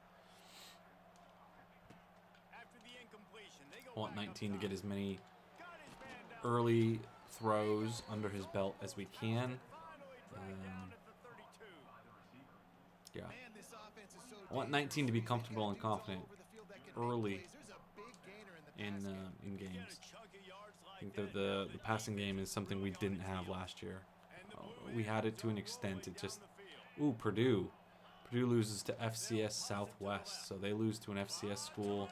After the incompletion, they go I want back up 19 to top. get as many Got his man down. early throws under his belt as we can. Finally dragged down at the 32. Yeah. Man, this offense is so I want 19 to be comfortable and confident early in in games. Get a chunk of yards I like think that, the passing game is something we didn't have last year. We had it to an extent. It just, ooh, Purdue. Purdue loses to FCS Southwest, so they lose to an FCS school.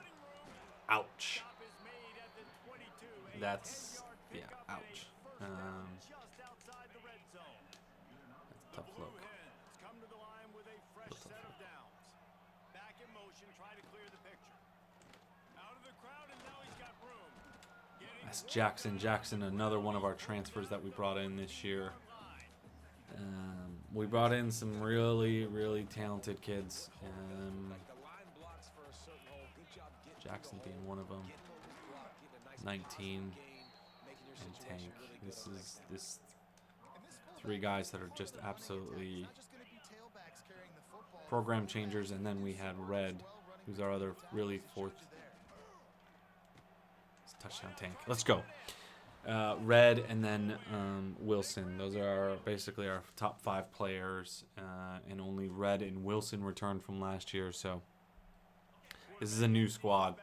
Ouch. Stop is made at the 22. A That's, 10-yard yeah, pickup and a ouch. first down just outside the red zone. That's a The tough Blue look. Hens come to the line with a fresh Tough set of look. downs. Back in motion, try to clear the picture. Out of the crowd, and now he's got room. Getting That's Jackson. Jackson, another one of our transfers that we brought in this year. We brought in some really, really talented kids. Jackson being one of them. 19 and Tank. This 3 guys that are just absolutely program changers, and then we had Red, who's our other really fourth. It's a touchdown Tank. Let's go. Red and then Wilson. Those are basically our top 5 players, and only Red and Wilson returned from last year. So this is a new squad,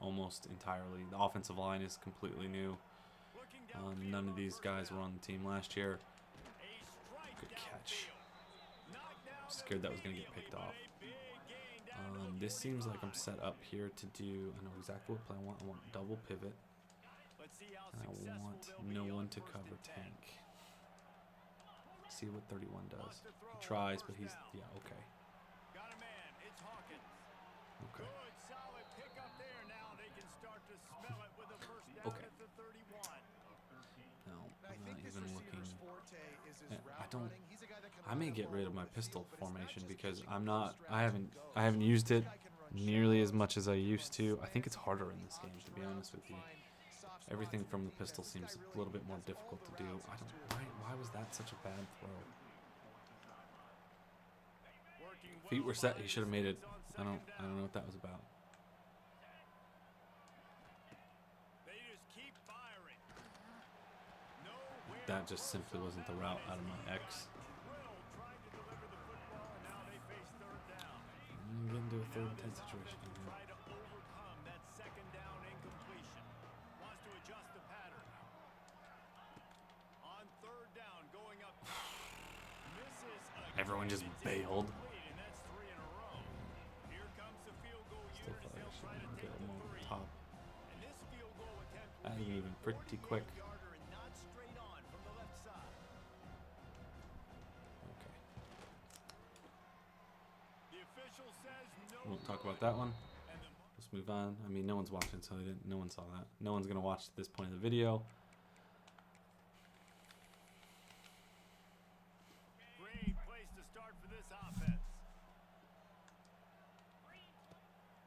almost entirely. The offensive line is completely new. None of these guys were on the team last year. Good catch. Scared that was going to get picked off. This seems like I'm set up here to do. I know exactly what play I want. I want double pivot. And I want no one to cover Tank. See what 31 does. He tries, but he's, yeah, okay. Got a man. It's Hawkins. Okay. Good, solid pickup there. Now they can start to smell it with a first down Okay. at the 31. No, I I'm think not this even looking. receiver's forte is his I route don't. running. He's a guy that can I run may the get ball rid of my over the pistol field, but it's not formation just because catching I'm those not. routes I haven't. and I haven't used it This guy can run nearly as shallow, much as I used to. I slants, think it's harder in and this game, to be option honest with you. routes, find soft Everything spots from in the pistol defense. seems This guy a little bit really more has all difficult to the do. routes I his don't. tools. Why was that such a bad throw? Working Feet well were set. by He the should have made it. defense I on don't. second I don't know down. what that was about. They just keep firing. Nowhere That just simply wasn't the route out of my X. Will trying to deliver the football, and now they face third down. I'm getting to a third and 10 This situation offense here. will try to overcome that second down incompletion. Wants to adjust the pattern. On third down, going up top. Misses again. Everyone just It's bailed. incomplete, and that's 3 in a row. Here comes the field goal Still unit as thought I they'll should try to get take him the over the 3. top. And this field goal attempt will That be ain't even a pretty quick. 48-yarder and not straight on from the left side. Okay. The official says no. We won't talk about good. that one. And the Let's move on. I mean, no one's watching, so they didn't. No one saw that. No one's gonna watch at this point of the video. great place to start for this offense.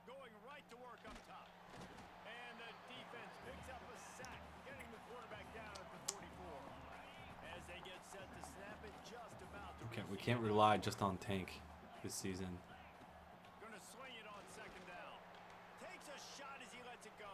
Going right to work up top. And the defense picks up a sack, getting the quarterback down at the 44. As they get set to snap it just about to Okay, we reach can't the rely just on Tank this season. Gonna swing it on second down. Takes a shot as he lets it go.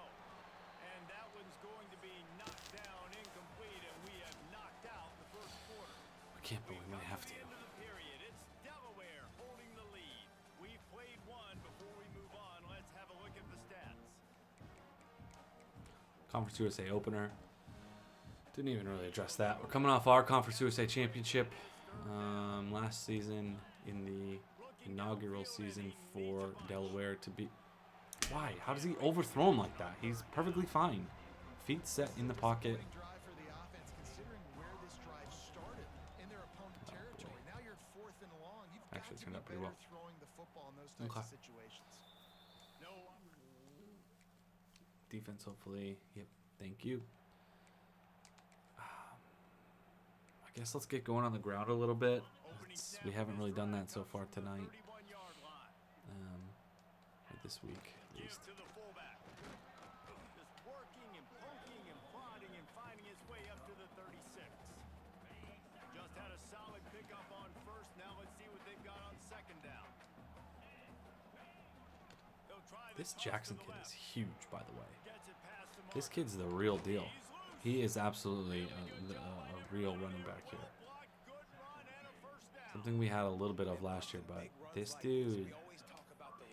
And that one's going to be knocked down incomplete, and we have knocked out the first quarter. We can't, but we might have Come to. the end of the period. It's Delaware holding the lead. We've played one. Before we move on, let's have a look at the stats. Conference USA opener. Didn't even really address that. We're coming off our Conference USA Championship last season in the inaugural season for Delaware to be. Why? How does he overthrow him like that? He's perfectly fine. Feet set in the pocket. Drive for the offense, considering where this drive started in their opponent territory. Now you're at 4th and long. You've got Actually, to turned be out pretty better well. throwing the football in those types Okay. of situations. No. Defense, hopefully. Yep. Thank you. I guess let's get going on the ground a little bit. We haven't really done that so far tonight. 31-yard line. Or this week, at Give least. to the fullback. Just working and poking and prodding and finding his way up to the 36. Just had a solid pickup on first. Now let's see what they've got on second down. They'll try the This toss to Jackson the kid left. is huge, by the way. Gets it past the This marker. kid's the real deal. He's loose. He is absolutely a real running back here. Block, good run, and a first down. Something we had a little bit of last year, but this dude,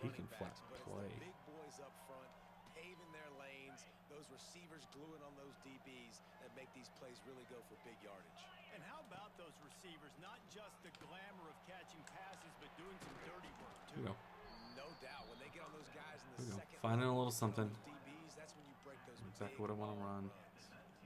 he can flat play. Big boys up front, paving their lanes, those receivers gluing on those DBs that make these plays really go for big yardage. And how about those receivers? Not just the glamour of catching passes, but doing some dirty work Here we too. go. No doubt. When they get on those guys in Here we the go. second Finding a level, little something. those DBs, that's when you break those Exactly big what I want to long run. runs.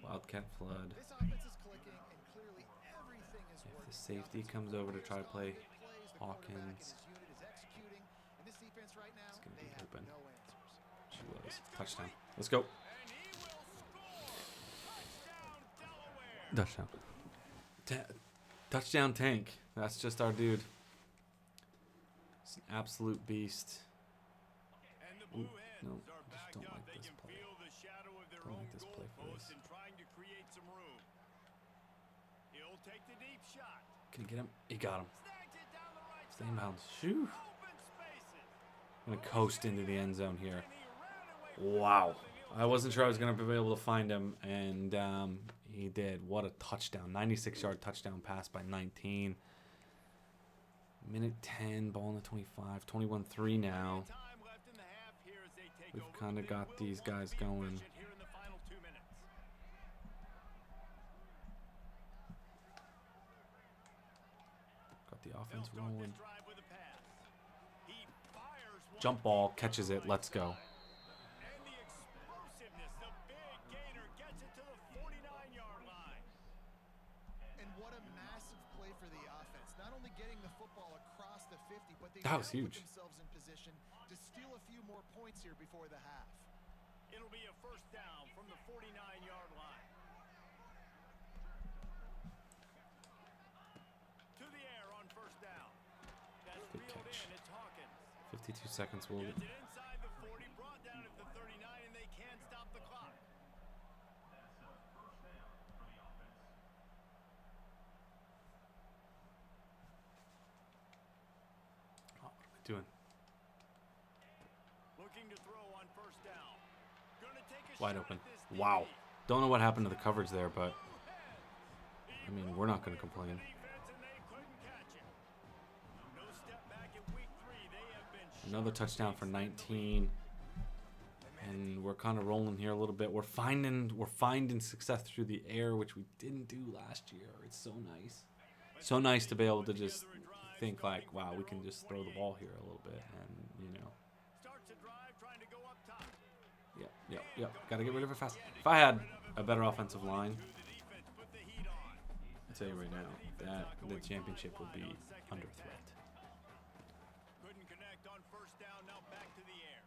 Wildcat flood. This offense is clicking, and clearly everything is If working. the safety comes over to try to play Plays, the quarterback and Hawkins, his unit is executing, and this defense right now, It's gonna they be have open. no answers. she was. Touchdown. Let's go. And he will score. Touchdown, Delaware. Touchdown Tank. That's just our dude. It's an absolute beast. And the Blue Ooh, Hens no, are just backed don't up. like They this can play. feel the shadow of their Don't own like this play for goalpost this. and trying to create some room. He'll take the deep shot. Can he get him? He got him. Snags it down the right Stay in side. bounds. Shoo. Open spaces. I'm gonna coast into the end zone here. And he ran away from Wow. something. I wasn't sure I was gonna be able to find him, and he did. What a touchdown! 96-yard touchdown pass by 19. Minute 10, ball in the 25, 21-3 now. Time left in the half here as they take We've over, kinda but they got will these want to guys be going. efficient here in the final 2 minutes. Got the They'll offense start rolling. this drive with a pass. He fires one Jump ball, catches it. Let's go. And the explosiveness, the big gainer gets it to the 49-yard line. And what a massive play for the offense. Not only getting the football across the 50, but they That now was put huge. themselves in position to steal a few more points here before the half. It'll be a first down from the 49-yard line. To the air on first down. That's Good reeled catch. in. It's Hawkins. 52 seconds. Will Gets it inside the 40, brought down at the 39, and they can't stop the clock. what am I doing? Looking to throw on first down. Gonna take a Wide shot open. at this Wow. DB. Don't know what happened to the coverage there, but He I mean, broke we're not gonna away from complain. the defense, and they couldn't catch him. No step back in week 3. They have been another sharp touchdown for defense in the 19. league. And we're kind of rolling here a little bit. We're finding success through the air, which we didn't do last year. It's so nice. So nice to be able to just think like, wow, we can just throw the ball here a little bit, and you know. Starts the drive trying to go up top. Yep. Got to get rid of it fast. If I had a better offensive line, The defense put the heat on. I'll tell you right now that the championship would be under threat. Couldn't connect on first down. Now back to the air.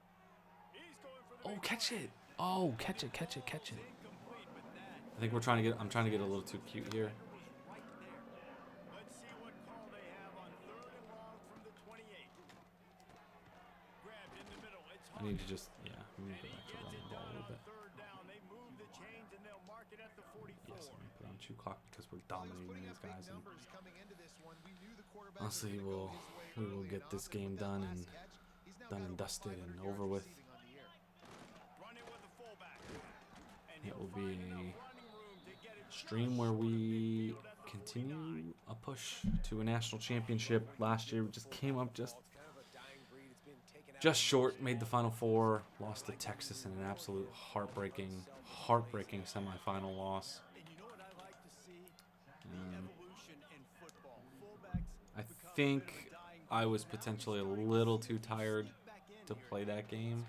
He's going for the Oh, big catch play. it! Oh, catch it! Incomplete, but that I think I'm trying to get a little too cute here. was right there. Let's see what call they have on 3rd and long from the 28. Grabbed in the middle. It's I need to Hawkins. just, yeah, we need to go back to run the ball a little bit. 3rd down. They move the chains and they'll mark it at the 44. Yes, I'm gonna put on 2 clock because we're While he was dominating putting these up big guys. And numbers coming into this one, we knew the quarterback was honestly, gonna go we his way will early get and this often game with that done last and catch, he's now done got and over dusted 500 and yards over with. Run receiving on the year. it with the fullback. And It he'll will find be enough running room to get it stream just where short of we midfield at the 49. continue a push to a national championship. Last year we just came up just It's kind of a dying breed. It's been taken out just of short, use. made the Final Four, lost to Texas in an absolute heartbreaking semifinal loss. And you know what I think I was potentially a little too tired to play that game,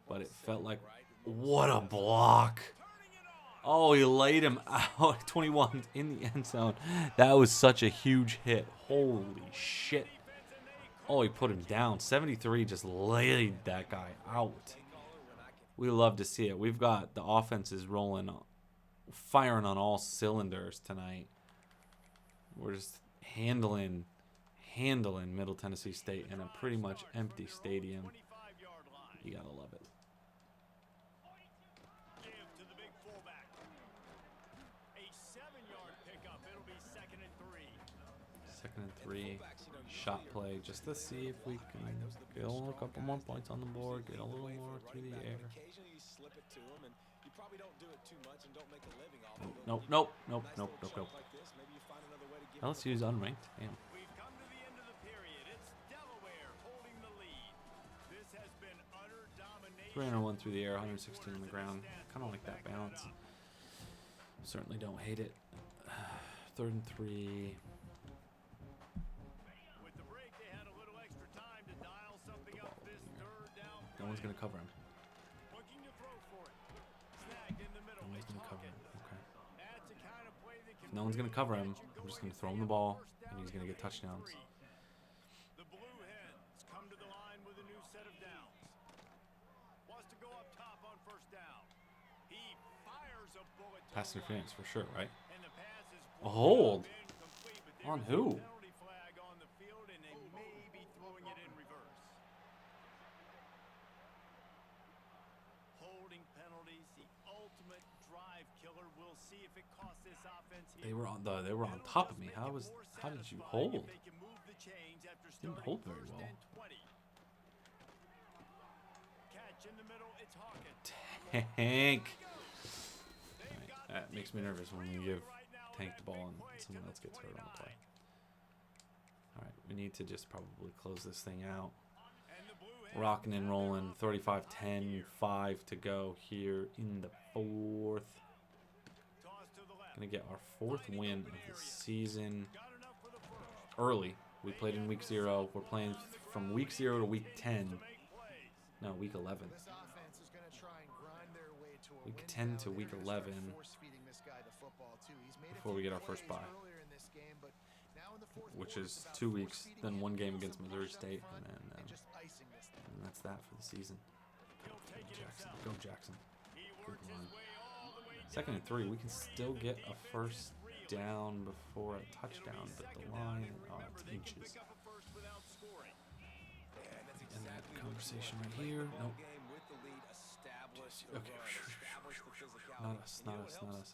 but it felt like, what a block. Oh, he laid him out. 21 in the end zone. That was such a huge hit. Holy shit. Oh, he put him down. 73 just laid that guy out. We love to see it. We've got the offenses rolling, firing on all cylinders tonight. We're just handling Middle Tennessee State in a pretty much empty stadium. You gotta love it. Give to the big fullback. A 7-yard pickup. It'll be 2nd and 3. 2nd and 3. Shot play just to see if we can get a couple more points on the board, get a little more through the air. Nope. Now let's use unranked. Damn. We've come to the end of the period. It's Delaware holding the lead. This has been utter domination. 301 through the air, 116 on the ground. Kind of like that balance. Certainly don't hate it. 3rd and 3. With the break, they had a little extra time to dial something up this 3rd down. No one's gonna cover him. Looking to throw for it. Snagged in the middle. No one's It's gonna cover him. Hawkins. Okay. That's a kind of play that can If no one's gonna cover him, I'm just gonna throw him the ball, and he's gonna get touchdowns. The Blue Hens come to the line with a new set of downs. Wants to go up top on 1st down. He fires a bullet. to Pass the interference right. for sure, right? And the pass is A hold. incomplete, but On there's a who? penalty flag on the field, and they may be throwing it in reverse. Holding penalties, the ultimate drive killer. We'll see if it costs this offense here. They were on top of me. How did you hold? If they can move the chains after Didn't starting hold very 1st well. and 20. Catch in the middle, it's Hawkins. Tank. That makes me nervous when we give Tank the ball and someone else gets hurt on the play. All right, we need to just probably close this thing out. And the Blue Hens Rocking and rolling. 35-10, 5 to go here in the 4th. toss to the left. Gonna get our 4th win of the season Got enough for the first. early. We played in week 0. We're playing from week 0 to week 10. Make plays. No, week 11. This offense is going to try and grind their way to a Week win 10 now. to They're week gonna start 11 force-feeding this guy the football, too. He's made a before we few get our first plays bye, earlier in this game, but now in the fourth which quarter, is it's about 2 weeks, force-feeding then him, 1 game getting against some Missouri push up State, front, and just icing this thing. that's that for the season. He'll take it Jackson, himself. go Jackson. He Good works line. his way all the way 2nd and 3. We can down. still get a first down before a touchdown, but the line, it's inches. Pick up a first without scoring. And that conversation right here. Nope. Okay. Not us.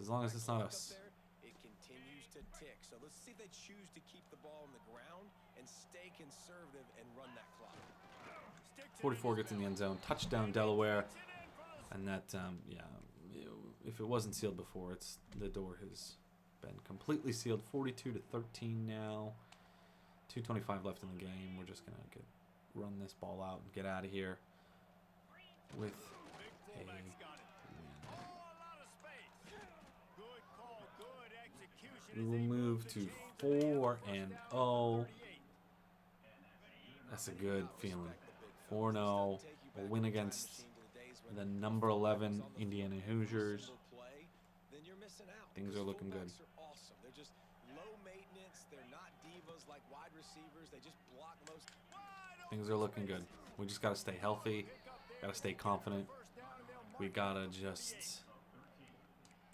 As long as it's not us. It continues to tick. So let's see if they choose to keep the ball on the ground and stay conservative and run that clock. 44 gets in the end zone. Touchdown, Delaware. And that, if it wasn't sealed before, the door has been completely sealed. 42-13 now. 2:25 left in the game. We're just gonna run this ball out and get out of here with a win. We will move to 4-0. That's a good feeling. 4-0. A win against the number 11 Indiana Hoosiers. Things are looking good. They're just low maintenance. They're not divas like wide receivers. They just block most. Things are looking good. We just got to stay healthy. Got to stay confident. We got to just,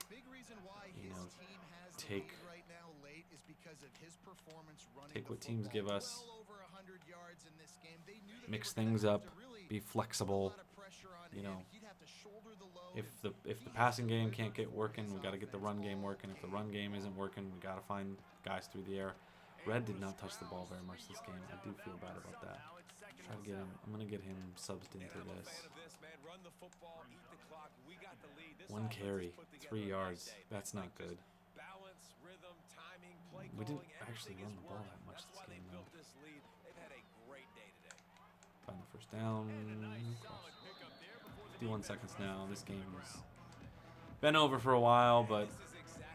Big reason why you his know, team has the take lead right now late is because of his performance running take the what teams football. give us, Well over 100 yards in this game. They knew that mix they were things gonna up, have to really be put a flexible. lot of pressure on You him. know, He'd have to shoulder the load. if the passing game can't get working, we got to get the run game working. If the run game isn't working, we got to find guys through the air. Red did not touch the ball very much this game. I do feel bad about that. Try to get him. I'm gonna get him subbed into this. 1 carry, 3 yards. That's not good. We didn't actually run the ball that much this game though. Find the first down. 51 seconds now. This game has been over for a while, but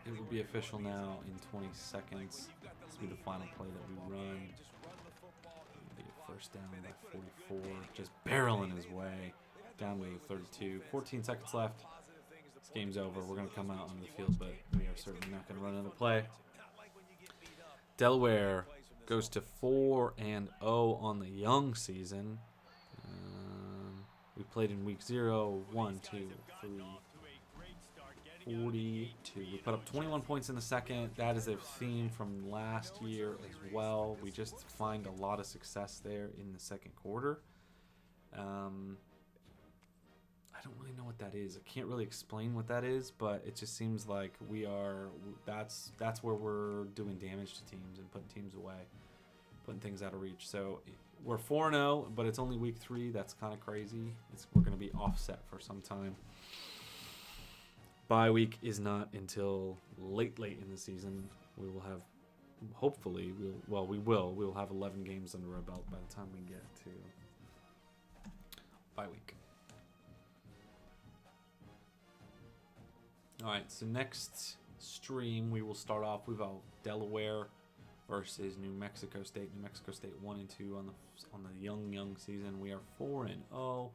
it will be official now in 20 seconds. This will be the final play that we run. first down at 44, just barreling his way down to the 32. 14 seconds left. This game's over. We're going to come out on the field, but we are certainly not going to run another play. Delaware goes to 4-0 on the young season. We played in week 0, 1, 2, 3, 42. We put up 21 points in the second. That is a theme from last year as well. We just find a lot of success there in the second quarter. I don't really know what that is. I can't really explain what that is, but it just seems like that's where we're doing damage to teams and putting teams away, putting things out of reach. So we're 4-0, but it's only week 3. That's kind of crazy. We're going to be offset for some time. Bye week is not until late in the season. We will have, hopefully, we will have 11 games under our belt by the time we get to bye week. All right, so next stream we will start off with Delaware versus New Mexico State. New Mexico State 1-2 on the young season. We are 4-0.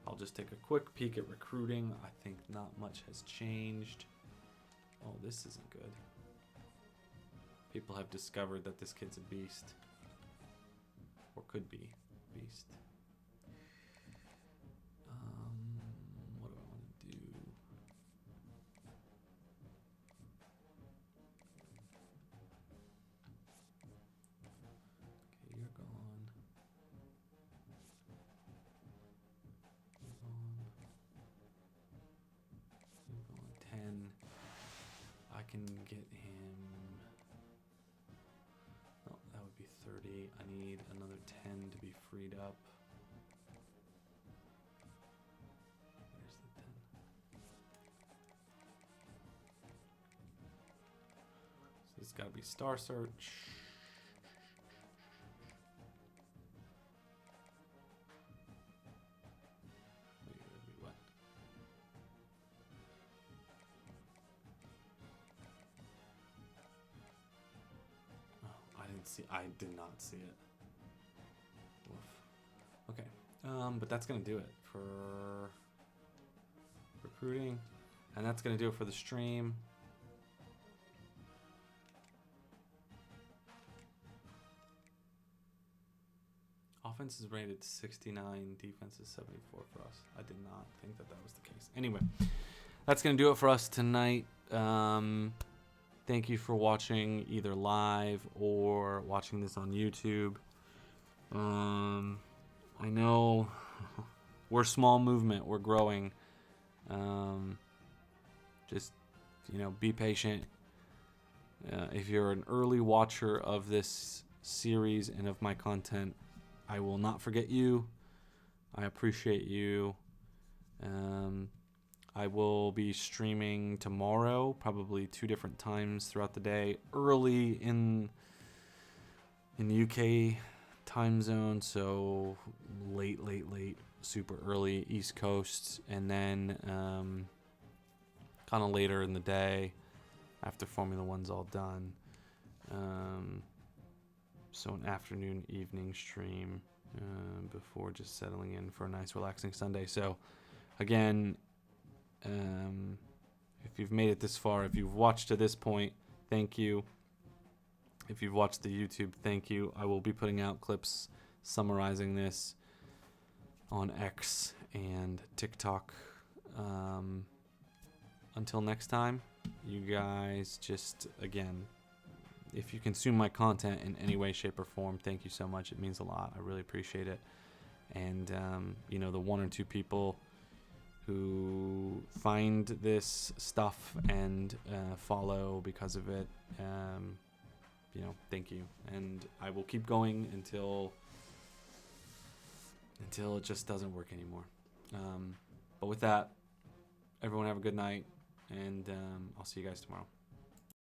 I'll just take a quick peek at recruiting. I think not much has changed. Oh, this isn't good. People have discovered that this kid's a beast, or could be a beast. What do I want to do? Okay, you're gone. You're gone. 10. I can get him. No, that would be 30. I need another 10 to be freed up. Where's the 10? So it's got to be Star Search. Wait, what? Oh, I did not see it. Woof. Okay. But that's gonna do it for recruiting, and that's gonna do it for the stream. Offense is rated 69, defense is 74 for us. I did not think that was the case. Anyway, that's going to do it for us tonight. Thank you for watching either live or watching this on YouTube. I know we're small movement. We're growing. Just, be patient. If you're an early watcher of this series and of my content, I will not forget you. I appreciate you. I will be streaming tomorrow, probably 2 different times throughout the day. Early in the UK time zone, so late, super early East Coast, and then kind of later in the day after Formula One's all done. So an afternoon, evening stream before just settling in for a nice, relaxing Sunday. So, again, if you've made it this far, if you've watched to this point, thank you. If you've watched the YouTube, thank you. I will be putting out clips summarizing this on X and TikTok. Until next time, you guys just, again, if you consume my content in any way, shape, or form, thank you so much. It means a lot. I really appreciate it. And, the 1 or 2 people who find this stuff and follow because of it, thank you. And I will keep going until it just doesn't work anymore. But with that, everyone have a good night, and I'll see you guys tomorrow.